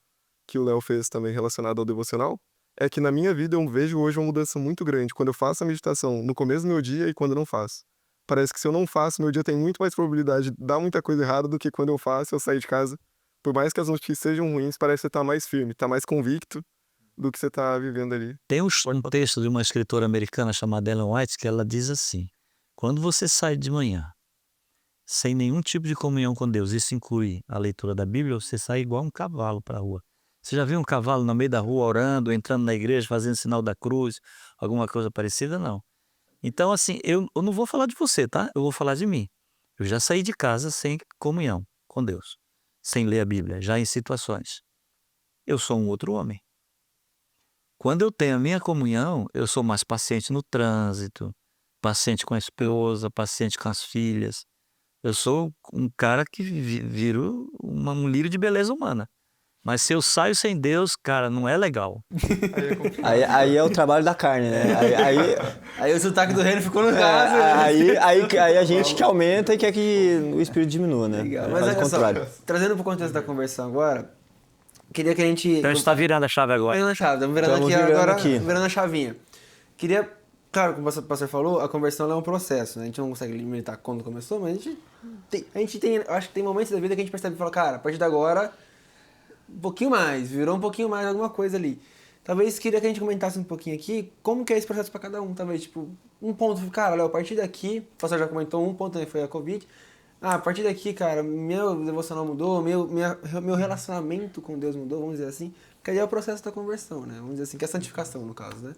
Léo fez também relacionado ao devocional, é que na minha vida eu vejo hoje uma mudança muito grande quando eu faço a meditação no começo do meu dia e quando eu não faço. Parece que se eu não faço, meu dia tem muito mais probabilidade de dar muita coisa errada do que quando eu faço, eu sair de casa. Por mais que as notícias sejam ruins, parece que você tá mais firme, tá mais convicto do que você tá vivendo ali. Tem um texto de uma escritora americana chamada Ellen White que ela diz assim, quando você sai de manhã sem nenhum tipo de comunhão com Deus, isso inclui a leitura da Bíblia, você sai igual um cavalo para a rua. Você já viu um cavalo no meio da rua orando, entrando na igreja, fazendo sinal da cruz, alguma coisa parecida? Não. Então, assim, eu não vou falar de você, tá? Eu vou falar de mim. Eu já saí de casa sem comunhão com Deus, sem ler a Bíblia, já em situações. Eu sou um outro homem. Quando eu tenho a minha comunhão, eu sou mais paciente no trânsito, paciente com a esposa, paciente com as filhas. Eu sou um cara que viro um lírio de beleza humana. Mas se eu saio sem Deus, cara, não é legal. Aí é o trabalho da carne, né? Aí o sotaque do reino ficou no caso. Aí a gente que aumenta e quer que o espírito diminua, né? Legal. Faz Mas o olha só, contrário. trazendo para o contexto da conversão agora, queria que a gente... Então a gente está virando a chave agora. Virando a chave, estamos virando Estamos aqui virando agora, aqui. virando a chavinha. Queria, claro, como o pastor falou, a conversão ela é um processo, né? A gente não consegue limitar quando começou, mas a gente tem, acho que tem momentos da vida que a gente percebe e fala, cara, a partir de agora, um pouquinho mais, virou um pouquinho mais alguma coisa ali. Talvez queria que a gente comentasse um pouquinho aqui como que é esse processo para cada um, talvez, tipo, um ponto, cara, Léo, a partir daqui, o pastor já comentou um ponto, né, foi a Covid. A partir daqui, cara, meu devocional mudou, meu relacionamento com Deus mudou, vamos dizer assim. Que aí é o processo da conversão, né? Vamos dizer assim, que é a santificação, no caso, né?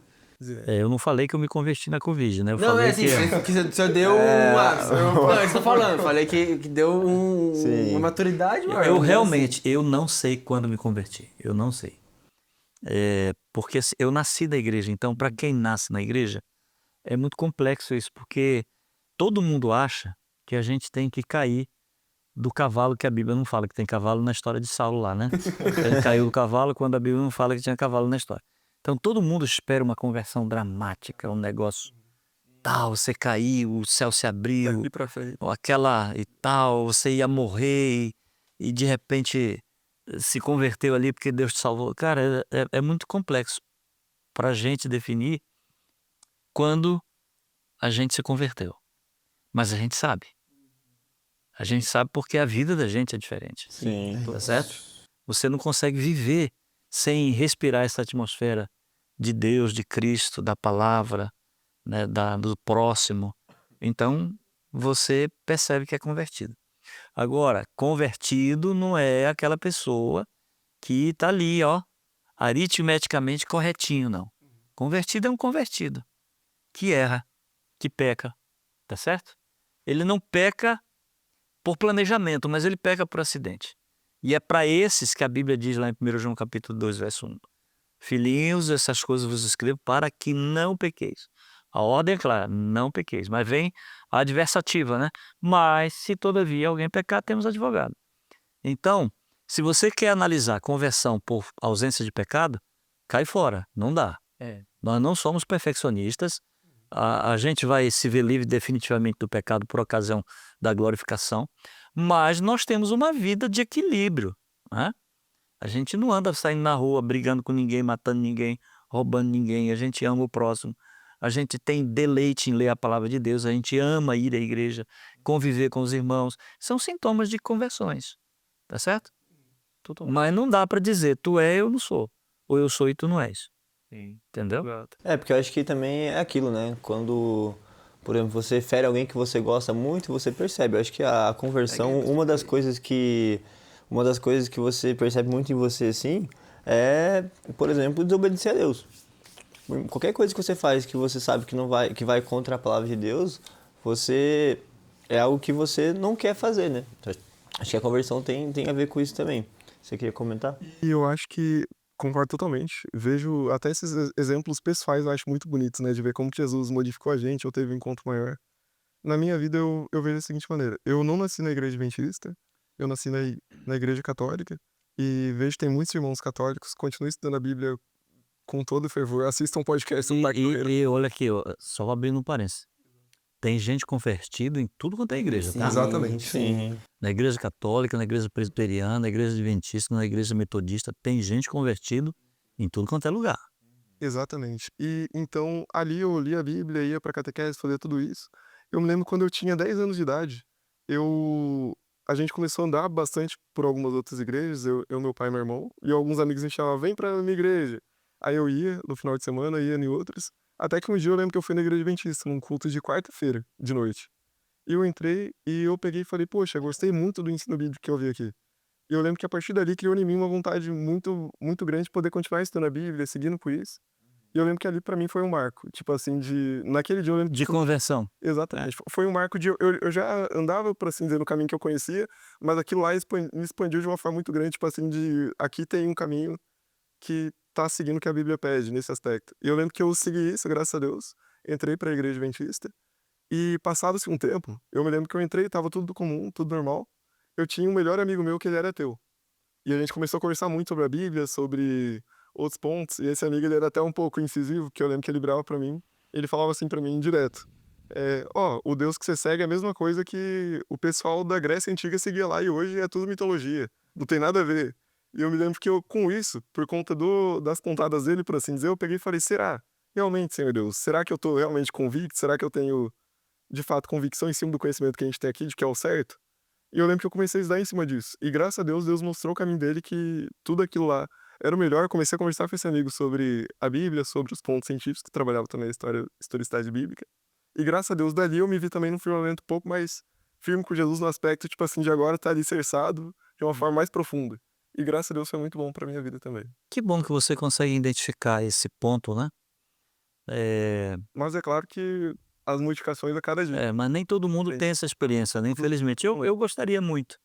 Eu não falei que eu me converti na Covid, né? Eu Não, falei é assim, que o senhor deu não, eu tô falando, falei que deu uma maturidade maior. Eu realmente, eu não sei quando me converti. Eu não sei. Porque eu nasci na igreja, então para quem nasce na igreja, é muito complexo isso, porque todo mundo acha que a gente tem que cair do cavalo, que a Bíblia não fala que tem cavalo na história de Saulo lá, né? Ele caiu do cavalo quando a Bíblia não fala que tinha cavalo na história. Então todo mundo espera uma conversão dramática, um negócio tal, você caiu, o céu se abriu, ou aquela e tal, você ia morrer e de repente se converteu ali porque Deus te salvou. Cara, é muito complexo para a gente definir quando a gente se converteu. Mas a gente sabe. A gente sabe porque a vida da gente é diferente. Sim. Tá certo? Você não consegue viver sem respirar essa atmosfera de Deus, de Cristo, da palavra, né, do próximo. Então, você percebe que é convertido. Agora, convertido não é aquela pessoa que está ali, ó, aritmeticamente corretinho, não. Convertido é um convertido que erra, que peca, tá certo? Ele não peca por planejamento, mas ele peca por acidente. E é para esses que a Bíblia diz lá em 1 João capítulo 2, verso 1. Filhinhos, essas coisas vos escrevo para que não pequeis. A ordem é clara, não pequeis. Mas vem a adversativa, né? Mas se todavia alguém pecar, temos advogado. Então, se você quer analisar conversão por ausência de pecado, cai fora, não dá. Nós não somos perfeccionistas. A gente vai se ver livre definitivamente do pecado por ocasião da glorificação, mas nós temos uma vida de equilíbrio, né? A gente não anda saindo na rua brigando com ninguém, matando ninguém, roubando ninguém. A gente ama o próximo. A gente tem deleite em ler a palavra de Deus. A gente ama ir à igreja, conviver com os irmãos. São sintomas de conversões, tá certo? Mas não dá para dizer tu é, eu não sou, ou eu sou e tu não és. Entendeu? Porque eu acho que também é aquilo, né? Quando, por exemplo, você fere alguém que você gosta muito, você percebe. Eu acho que a conversão, uma das coisas que você percebe muito em você, assim, é, por exemplo, desobedecer a Deus. Qualquer coisa que você faz que você sabe que vai contra a palavra de Deus, é algo que você não quer fazer, né? Acho que a conversão tem a ver com isso também. Você queria comentar? E eu acho que concordo totalmente. Vejo até esses exemplos pessoais, eu acho muito bonitos, né? De ver como que Jesus modificou a gente ou teve um encontro maior. Na minha vida, eu vejo da seguinte maneira. Eu não nasci na igreja adventista, eu nasci na igreja católica. E vejo que tem muitos irmãos católicos, continuo estudando a Bíblia com todo fervor. Assistam um podcast do Marco Ferreira. E olha aqui, ó, só abrindo um parênteses. Tem gente convertida em tudo quanto é igreja, tá? Exatamente. Sim. Na igreja católica, na igreja presbiteriana, na igreja adventista, na igreja metodista, tem gente convertido em tudo quanto é lugar. Exatamente. E então, ali eu li a Bíblia, ia pra catequese, fazer tudo isso. Eu me lembro quando eu tinha 10 anos de idade, a gente começou a andar bastante por algumas outras igrejas, meu pai e meu irmão, e alguns amigos me chamavam, vem pra minha igreja. Aí eu ia no final de semana, ia em outras. Até que um dia eu lembro que eu fui na igreja adventista, num culto de quarta-feira, de noite. E eu entrei e eu peguei e falei, poxa, gostei muito do ensino bíblico que eu vi aqui. E eu lembro que a partir dali criou em mim uma vontade muito, muito grande de poder continuar estudando a Bíblia, seguindo por isso. E eu lembro que ali pra mim foi um marco, tipo assim, naquele dia eu lembro De conversão. Exatamente. Foi um marco de eu já andava, por assim dizer, no caminho que eu conhecia, mas aquilo lá me expandiu de uma forma muito grande, tipo assim, aqui tem um caminho que tá seguindo o que a Bíblia pede nesse aspecto. E eu lembro que eu segui isso, graças a Deus, entrei pra igreja adventista, e passado-se um tempo, eu me lembro que eu entrei, tava tudo comum, tudo normal. Eu tinha um melhor amigo meu que ele era ateu. E a gente começou a conversar muito sobre a Bíblia, sobre outros pontos, e esse amigo ele era até um pouco incisivo, que eu lembro que ele brava pra mim, ele falava assim pra mim direto, o Deus que você segue é a mesma coisa que o pessoal da Grécia Antiga seguia lá, e hoje é tudo mitologia, não tem nada a ver. E eu me lembro que eu, com isso, por conta das pontadas dele, por assim dizer, eu peguei e falei, será? Realmente, Senhor Deus, será que eu tô realmente convicto? Será que eu tenho, de fato, convicção em cima do conhecimento que a gente tem aqui, de que é o certo? E eu lembro que eu comecei a estudar em cima disso. E graças a Deus, Deus mostrou o caminho dele que tudo aquilo lá era o melhor. Comecei a conversar com esse amigo sobre a Bíblia, sobre os pontos científicos, que trabalhava também na historicidade bíblica. E graças a Deus, dali eu me vi também num firmamento um pouco mais firme com Jesus no aspecto, tipo assim, de agora estar alicerçado de uma forma mais profunda. E graças a Deus foi muito bom pra minha vida também. Que bom que você consegue identificar esse ponto, né? Mas é claro que as modificações a cada dia. Mas nem todo mundo Sim. tem essa experiência, né? Infelizmente. Eu gostaria muito.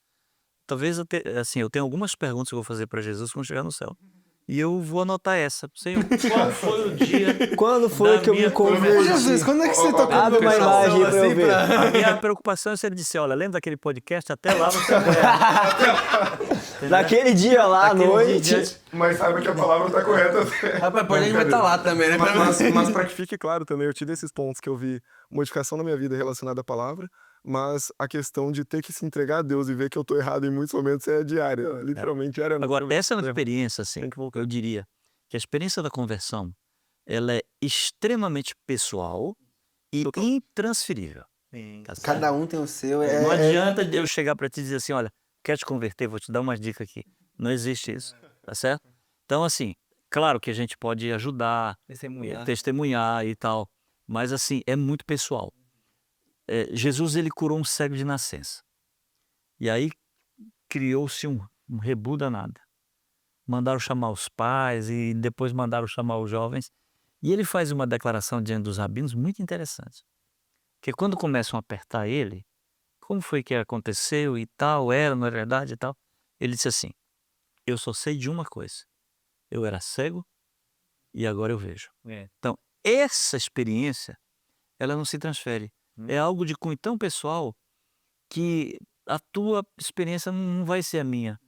Talvez, assim, eu tenho algumas perguntas que eu vou fazer para Jesus quando chegar no céu. E eu vou anotar essa. Senhor, qual foi o dia Quando foi da que eu minha me converti? Jesus, quando é que você tocou Abre uma imagem pra eu ver. A minha preocupação é se ele disser, olha, lembra daquele podcast? Até lá você vai. Naquele dia lá à Naquele noite. dia- Mas saiba que a palavra tá correta. Rapaz, por gente vai estar lá também, né? Mas para que fique claro também, eu tive esses pontos que eu vi modificação na minha vida relacionada à palavra, mas a questão de ter que se entregar a Deus e ver que eu tô errado em muitos momentos é diária, literalmente diária. Agora, essa é uma experiência, assim, eu diria que a experiência da conversão, ela é extremamente pessoal e intransferível. Tá certo? Cada um tem o seu. Não adianta eu chegar para ti e dizer assim, olha, quer te converter? Vou te dar umas dicas aqui. Não existe isso, tá certo? Então, assim, claro que a gente pode ajudar, testemunhar e tal, mas assim, é muito pessoal. Jesus, ele curou um cego de nascença. E aí criou-se um rebu danado. Mandaram chamar os pais e depois mandaram chamar os jovens. E ele faz uma declaração diante dos rabinos muito interessante. Que quando começam a apertar ele, como foi que aconteceu e tal, não é verdade e tal, ele disse assim, eu só sei de uma coisa, eu era cego e agora eu vejo. Então, essa experiência, ela não se transfere. É algo de cunho tão pessoal que a tua experiência não vai ser a minha,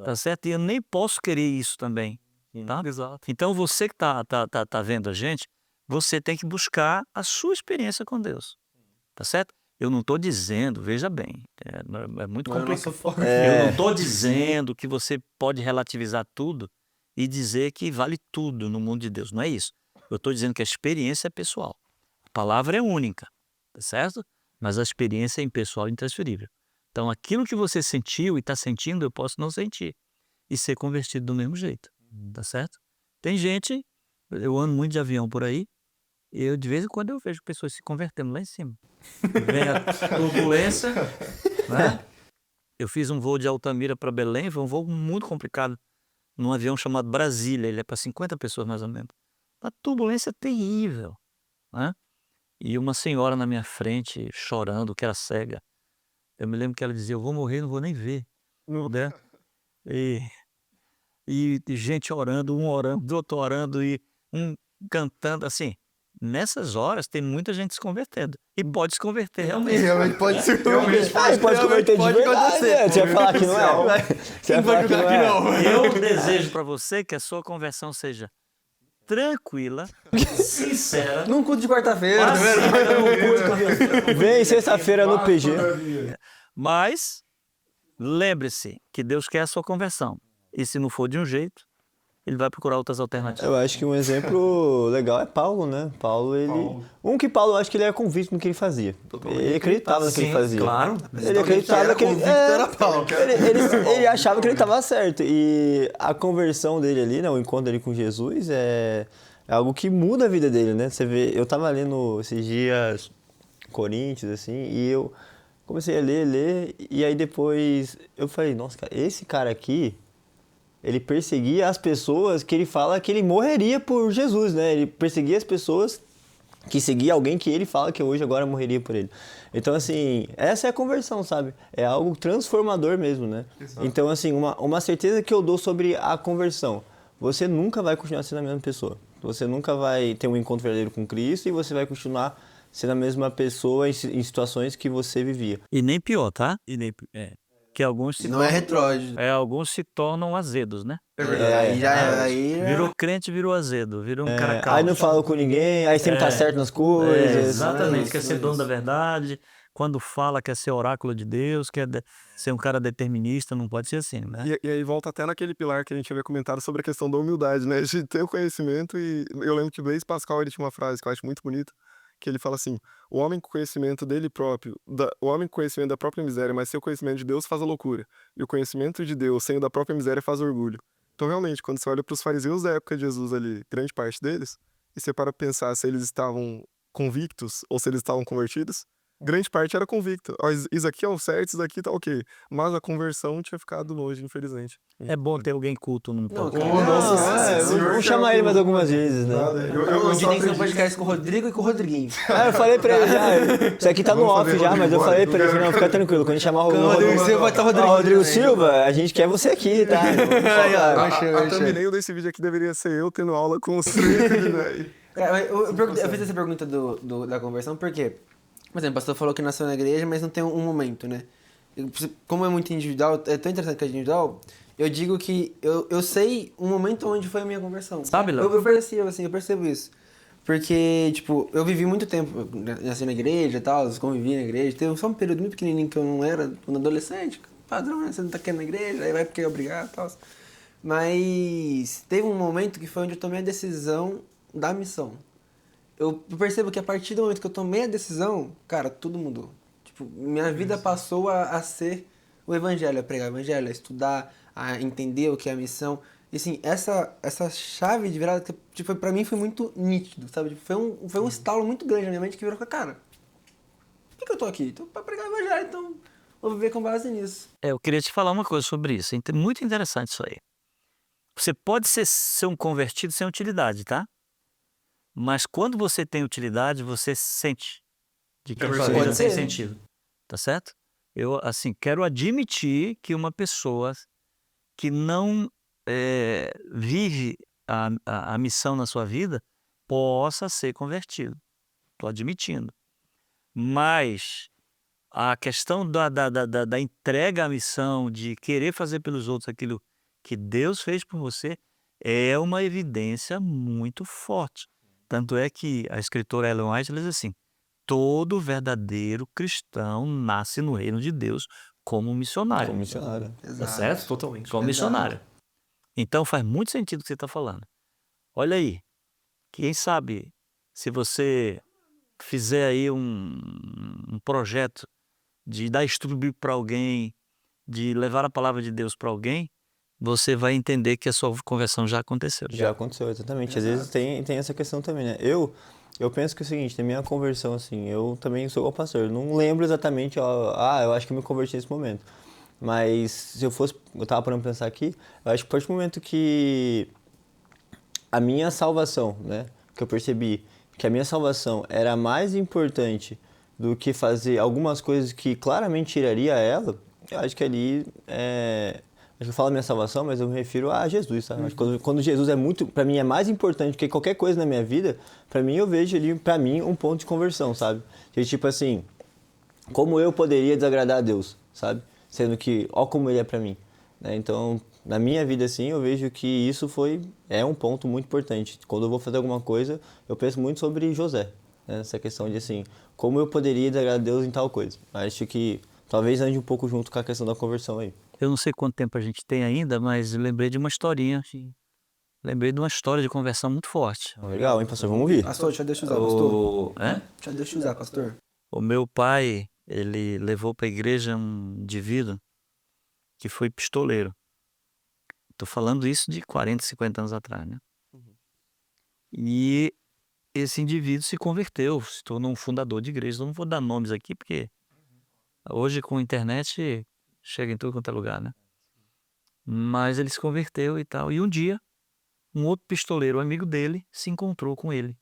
tá certo? E eu nem posso querer isso também, tá? Exato. Então, você que tá vendo a gente, você tem que buscar a sua experiência com Deus, tá certo? Eu não estou dizendo, veja bem, é muito complicado. Eu não estou dizendo que você pode relativizar tudo e dizer que vale tudo no mundo de Deus. Não é isso. Eu estou dizendo que a experiência é pessoal. A palavra é única, tá certo? Mas a experiência é impessoal e intransferível. Então, aquilo que você sentiu e está sentindo, eu posso não sentir e ser convertido do mesmo jeito, tá certo? Tem gente, eu ando muito de avião por aí, e de vez em quando eu vejo pessoas se convertendo lá em cima. Vem a turbulência, né? Eu fiz um voo de Altamira para Belém, foi um voo muito complicado, num avião chamado Brasília, ele é para 50 pessoas mais ou menos. Uma turbulência terrível, né? E uma senhora na minha frente, chorando, que era cega. Eu me lembro que ela dizia, eu vou morrer, não vou nem ver. Né? E gente orando, um orando, outro orando, e um cantando, assim. Nessas horas tem muita gente se convertendo. E pode se converter realmente. Realmente pode ser. Pode converter de verdade, né? Você vai falar que não é? Você vai falar que não é? Eu desejo para você que a sua conversão seja tranquila, sincera. Num culto de quarta-feira, tá vendo? Vem sexta-feira no PG. Mas lembre-se que Deus quer a sua conversão. E se não for de um jeito, ele vai procurar outras alternativas. Eu acho que um exemplo legal é Paulo, né? Paulo, eu acho que ele era convicto no que ele fazia. Ele acreditava no que ele fazia. Claro. Ele acreditava que ele... era Paulo. Ele achava que ele estava certo. E a conversão dele ali, né? O encontro dele com Jesus é algo que muda a vida dele, né? Você vê, eu tava lendo esses dias Coríntios, assim, e eu comecei a ler, e aí depois eu falei, nossa, cara, esse cara aqui, ele perseguia as pessoas que ele fala que ele morreria por Jesus, né? Ele perseguia as pessoas que seguia alguém que ele fala que hoje agora morreria por ele. Então, assim, essa é a conversão, sabe? É algo transformador mesmo, né? Exato. Então, assim, uma certeza que eu dou sobre a conversão. Você nunca vai continuar sendo a mesma pessoa. Você nunca vai ter um encontro verdadeiro com Cristo e você vai continuar sendo a mesma pessoa em situações que você vivia. E nem pior, tá? Que alguns se Não é retrógrado. alguns se tornam azedos, né? Aí Virou crente, virou azedo, virou um cara calmo. Aí não fala com ninguém, aí sempre tá certo nas coisas. Exatamente, quer ser dono da verdade, quando fala quer ser oráculo de Deus, quer ser um cara determinista, não pode ser assim, né? E aí volta até naquele pilar que a gente havia comentado sobre a questão da humildade, né? De ter o conhecimento. E eu lembro que Blaise Pascal, ele tinha uma frase que eu acho muito bonita, que ele fala assim: o homem com conhecimento dele próprio, o homem com conhecimento da própria miséria, mas sem o conhecimento de Deus faz a loucura. E o conhecimento de Deus sem o da própria miséria faz orgulho. Então, realmente, quando você olha para os fariseus da época de Jesus ali, grande parte deles, e você para pensar se eles estavam convictos ou se eles estavam convertidos, grande parte era convicta. Ó, isso aqui é o certo, isso aqui tá ok. Mas a conversão tinha ficado longe, infelizmente. É bom ter alguém culto num Não, podcast. cara, Vamos chamar ele mais algumas vezes, né? Um dia tem que ser um podcast com o Rodrigo e com o Rodriguinho. Eu falei pra ele já, isso aqui tá no Vamos off fazer já, Rodrigo mas eu Boy. falei pra ele, não, fica tranquilo, quando a gente chamar o Rodrigo Silva vai estar o Rodrigo. Rodrigo também. Silva, a gente quer você aqui, tá? A thumbnail desse vídeo aqui deveria ser eu tendo aula com os três, né? Eu fiz essa pergunta da conversão porque, por exemplo, o pastor falou que nasceu na igreja, mas não tem um momento, né? Como é muito individual, é tão interessante que é individual, eu digo que eu sei um momento onde foi a minha conversão. Sabe, Léo? Eu percebo isso. Porque, tipo, eu vivi muito tempo, eu nasci na igreja e tal, convivi na igreja, teve só um período muito pequenininho que eu não era, quando adolescente, padrão, né? Você não tá querendo na igreja, aí vai porque é obrigado e tal. Mas teve um momento que foi onde eu tomei a decisão da missão. Eu percebo que a partir do momento que eu tomei a decisão, cara, tudo mudou. Tipo, minha vida passou a ser o evangelho, a pregar o evangelho, a estudar, a entender o que é a missão. E assim, essa chave de virada, tipo, pra mim foi muito nítido, sabe? Tipo, foi um estalo muito grande na minha mente que virou, cara, por que eu tô aqui? Tô pra pregar o evangelho, então vou viver com base nisso. Eu queria te falar uma coisa sobre isso. É muito interessante isso aí. Você pode ser um convertido sem utilidade, tá? Mas quando você tem utilidade, você sente de que a sua vida Pode tem ser. sentido. Tá certo? Eu, assim, quero admitir que uma pessoa que não vive a missão na sua vida possa ser convertido. Estou admitindo. Mas a questão da entrega à missão, de querer fazer pelos outros aquilo que Deus fez por você, é uma evidência muito forte. Tanto é que a escritora Ellen White diz assim: todo verdadeiro cristão nasce no reino de Deus como missionário. Como missionário. Tá certo? Totalmente. Como missionário. Então faz muito sentido o que você está falando. Olha aí, quem sabe se você fizer aí um projeto de dar estudo bíblico para alguém, de levar a palavra de Deus para alguém, você vai entender que a sua conversão já aconteceu. Já aconteceu, exatamente. Às vezes tem essa questão também, né? Eu penso que é o seguinte, na minha conversão, assim, eu também sou igual pastor. Eu não lembro exatamente, eu acho que eu me converti nesse momento. Mas se eu tava parando pra pensar aqui, eu acho que a partir do momento que a minha salvação, né? Que eu percebi que a minha salvação era mais importante do que fazer algumas coisas que claramente tiraria ela, eu acho que ali acho que eu falo minha salvação, mas eu me refiro a Jesus, sabe? Acho que quando Jesus pra mim é mais importante do que qualquer coisa na minha vida, pra mim eu vejo ali, pra mim, um ponto de conversão, sabe? Que tipo assim, como eu poderia desagradar a Deus, sabe? Sendo que, ó como ele é pra mim, né? Então, na minha vida, assim, eu vejo que isso é um ponto muito importante. Quando eu vou fazer alguma coisa, eu penso muito sobre José, né? Essa questão de, assim, como eu poderia desagradar a Deus em tal coisa. Acho que talvez ande um pouco junto com a questão da conversão aí. Eu não sei quanto tempo a gente tem ainda, mas eu lembrei de uma historinha. Lembrei de uma história de conversão muito forte. Legal, hein, pastor? Vamos ouvir. Pastor, deixa eu usar, pastor. Deixa eu usar, pastor. O meu pai, ele levou para a igreja um indivíduo que foi pistoleiro. Estou falando isso de 40, 50 anos atrás, né? E esse indivíduo se converteu, se tornou um fundador de igreja. Eu não vou dar nomes aqui, porque hoje com a internet chega em tudo quanto é lugar, né? Mas ele se converteu e tal. E um dia, um outro pistoleiro, amigo dele, se encontrou com ele.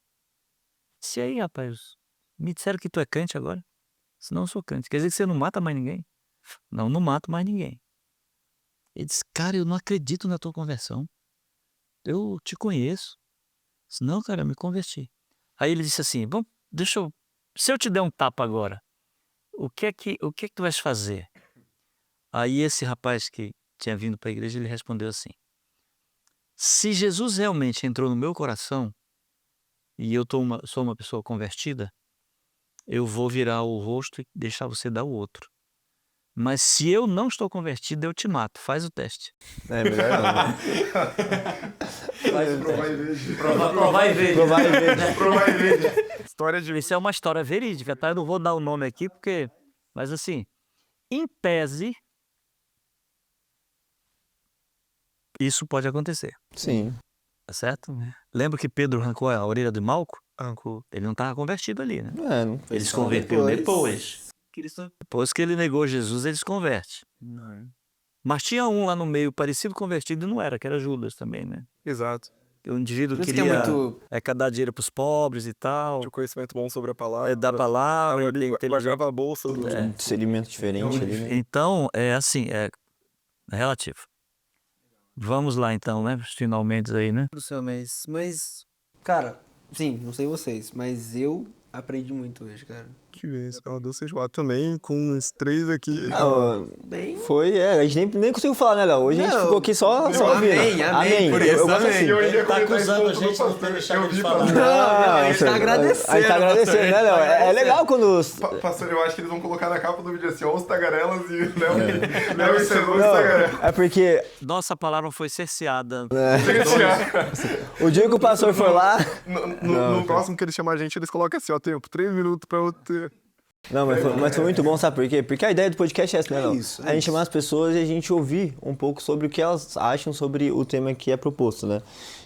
Disse: aí, rapaz, me disseram que tu é crente agora? Se não, eu sou crente. Quer dizer que você não mata mais ninguém? Não, não mato mais ninguém. Ele disse: cara, eu não acredito na tua conversão. Eu te conheço. Disse: não, cara, eu me converti. Aí ele disse assim: bom, se eu te der um tapa agora, o que é que tu vais fazer? Aí esse rapaz que tinha vindo para a igreja, ele respondeu assim: se Jesus realmente entrou no meu coração e eu sou uma pessoa convertida, eu vou virar o rosto e deixar você dar o outro. Mas se eu não estou convertido, eu te mato. Faz o teste. É melhor não. Né? Provar e veja. Provar e ver. Provar e ver. Provar e veja. História de... Isso é uma história verídica, tá? Eu não vou dar o nome aqui, porque... Mas assim, em tese, isso pode acontecer, Sim. tá certo? Lembra que Pedro arrancou a orelha de Malco? Arrancou. Ele não estava convertido ali, né? É, não Ele se só converteu depois. depois. Depois que ele negou Jesus, ele se converte. Mas tinha um lá no meio parecido convertido e não era, que era Judas também, né? Exato. O indivíduo Por isso que é queria muito... arrecadar dinheiro para os pobres e tal, Tinha um conhecimento bom sobre a palavra. da palavra, Guardava a bolsa do... um discernimento diferente ali, né? Então, é assim, é relativo. Vamos lá então, né? Finalmente aí, né? do céu, mas... Cara, sim, não sei vocês, mas eu aprendi muito hoje, cara. Que vez. Deus seja lá também, com os 3 aqui. Ah, Bem... foi, a gente nem conseguiu falar, né, Léo? Hoje a gente Não, ficou aqui só ouvindo. amém, por isso, Eu gosto amém. assim. Eu ia Tá comentar acusando esse a ponto gente do de ter pastor. deixado Eu eles vi falar. pastor. a gente tá Nossa, agradecendo, a gente tá agradecendo, pastor, né, Léo? a gente tá É legal quando... Pastor, eu acho que eles vão colocar na capa do vídeo assim, ó, os tagarelas e Léo e Cedor, os Não, tagarelas. é porque Nossa palavra foi cerceada. o dia que o pastor for lá... No próximo que eles chamam a gente, eles colocam assim, ó, tempo, 3 minutos pra eu ter... Não, mas foi muito bom, sabe por quê? Porque a ideia do podcast é essa, né, Léo? A gente chamar as pessoas e a gente ouvir um pouco sobre o que elas acham sobre o tema que é proposto, né?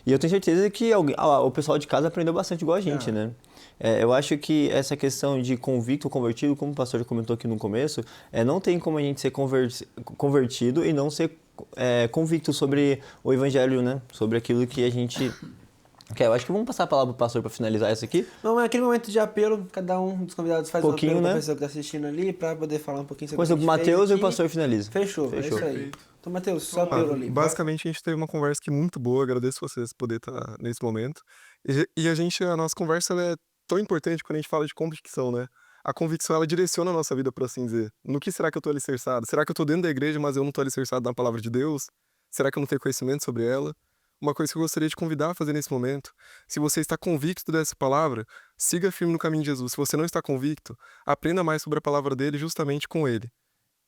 E eu tenho certeza que o pessoal de casa aprendeu bastante igual a gente, né? Eu acho que essa questão de convicto ou convertido, como o pastor comentou aqui no começo, não tem como a gente ser convertido e não ser convicto sobre o evangelho, né? Sobre aquilo que a gente... eu acho que vamos passar a palavra pro pastor para finalizar isso aqui. Não, é aquele momento de apelo, cada um dos convidados faz Pouquinho, um apelo né? pra pessoa que tá assistindo ali, pra poder falar um pouquinho sobre Depois o o que a gente Matheus fez e o aqui. pastor finaliza. Fechou, é isso aí. Então, Matheus, só apelo ali. Basicamente, a gente teve uma conversa aqui muito boa, agradeço vocês por poder estar nesse momento. E a nossa conversa ela é tão importante quando a gente fala de convicção, né? A convicção, ela direciona a nossa vida, por assim dizer. No que será que eu tô alicerçado? Será que eu tô dentro da igreja, mas eu não tô alicerçado na palavra de Deus? Será que eu não tenho conhecimento sobre ela? Uma coisa que eu gostaria de convidar a fazer nesse momento, se você está convicto dessa palavra, siga firme no caminho de Jesus. Se você não está convicto, aprenda mais sobre a palavra dele justamente com ele.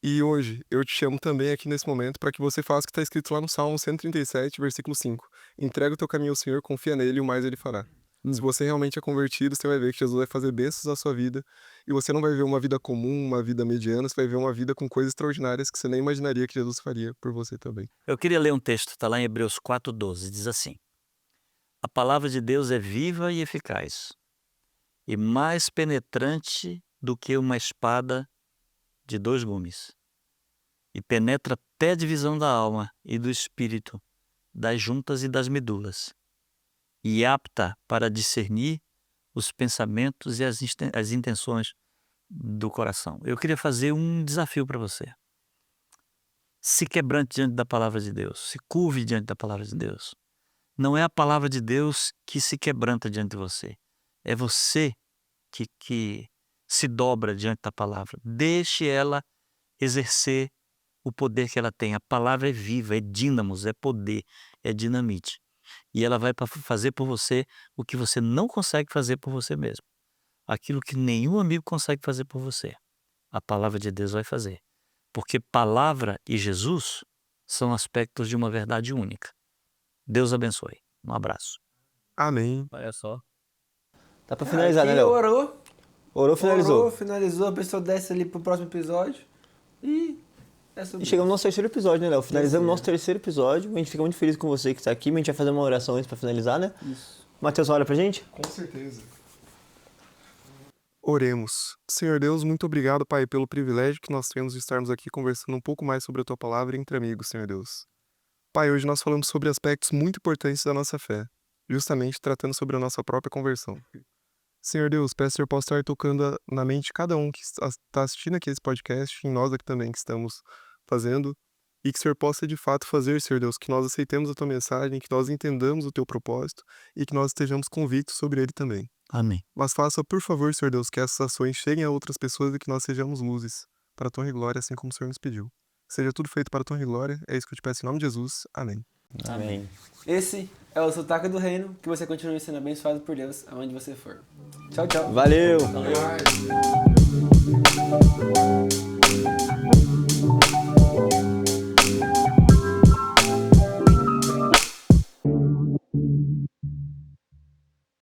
E hoje, eu te chamo também aqui nesse momento para que você faça o que está escrito lá no Salmo 137, versículo 5. Entrega o teu caminho ao Senhor, confia nele e o mais ele fará. Se você realmente é convertido, você vai ver que Jesus vai fazer bênçãos na sua vida e você não vai ver uma vida comum, uma vida mediana, você vai ver uma vida com coisas extraordinárias que você nem imaginaria que Jesus faria por você também. Eu queria ler um texto, está lá em Hebreus 4:12, diz assim: a palavra de Deus é viva e eficaz, e mais penetrante do que uma espada de 2 gumes, e penetra até a divisão da alma e do espírito, das juntas e das medulas, e apta para discernir os pensamentos e as intenções do coração. Eu queria fazer um desafio para você. Se quebrante diante da palavra de Deus, se curve diante da palavra de Deus. Não é a palavra de Deus que se quebranta diante de você. É você que se dobra diante da palavra. Deixe ela exercer o poder que ela tem. A palavra é viva, é dínamos, é poder, é dinamite. E ela vai fazer por você o que você não consegue fazer por você mesmo. Aquilo que nenhum amigo consegue fazer por você. A palavra de Deus vai fazer. Porque palavra e Jesus são aspectos de uma verdade única. Deus abençoe. Um abraço. Amém. Olha só. Dá pra finalizar, né, Aqui Léo? Orou, Finalizou. finalizou, a pessoa desce ali pro próximo episódio e... E chegamos no nosso terceiro episódio, né, Léo? Finalizamos o nosso terceiro episódio. A gente fica muito feliz com você que está aqui. A gente vai fazer uma oração antes pra finalizar, né? Isso. Matheus, ora pra gente? Com certeza. Oremos. Senhor Deus, muito obrigado, Pai, pelo privilégio que nós temos de estarmos aqui conversando um pouco mais sobre a Tua palavra entre amigos, Senhor Deus. Pai, hoje nós falamos sobre aspectos muito importantes da nossa fé, justamente tratando sobre a nossa própria conversão. Senhor Deus, peço que o Senhor possa estar tocando na mente de cada um que está assistindo aqui esse podcast, em nós aqui também que estamos fazendo, e que o Senhor possa de fato fazer, Senhor Deus, que nós aceitemos a Tua mensagem, que nós entendamos o Teu propósito e que nós estejamos convictos sobre ele também. Amém. Mas faça, por favor, Senhor Deus, que essas ações cheguem a outras pessoas e que nós sejamos luzes para a Tua glória, assim como o Senhor nos pediu. Seja tudo feito para a Tua glória, é isso que eu te peço em nome de Jesus. Amém. Amém. Esse é o Sotaque do Reino, que você continue sendo abençoado por Deus aonde você for. Tchau, tchau. Valeu! Valeu.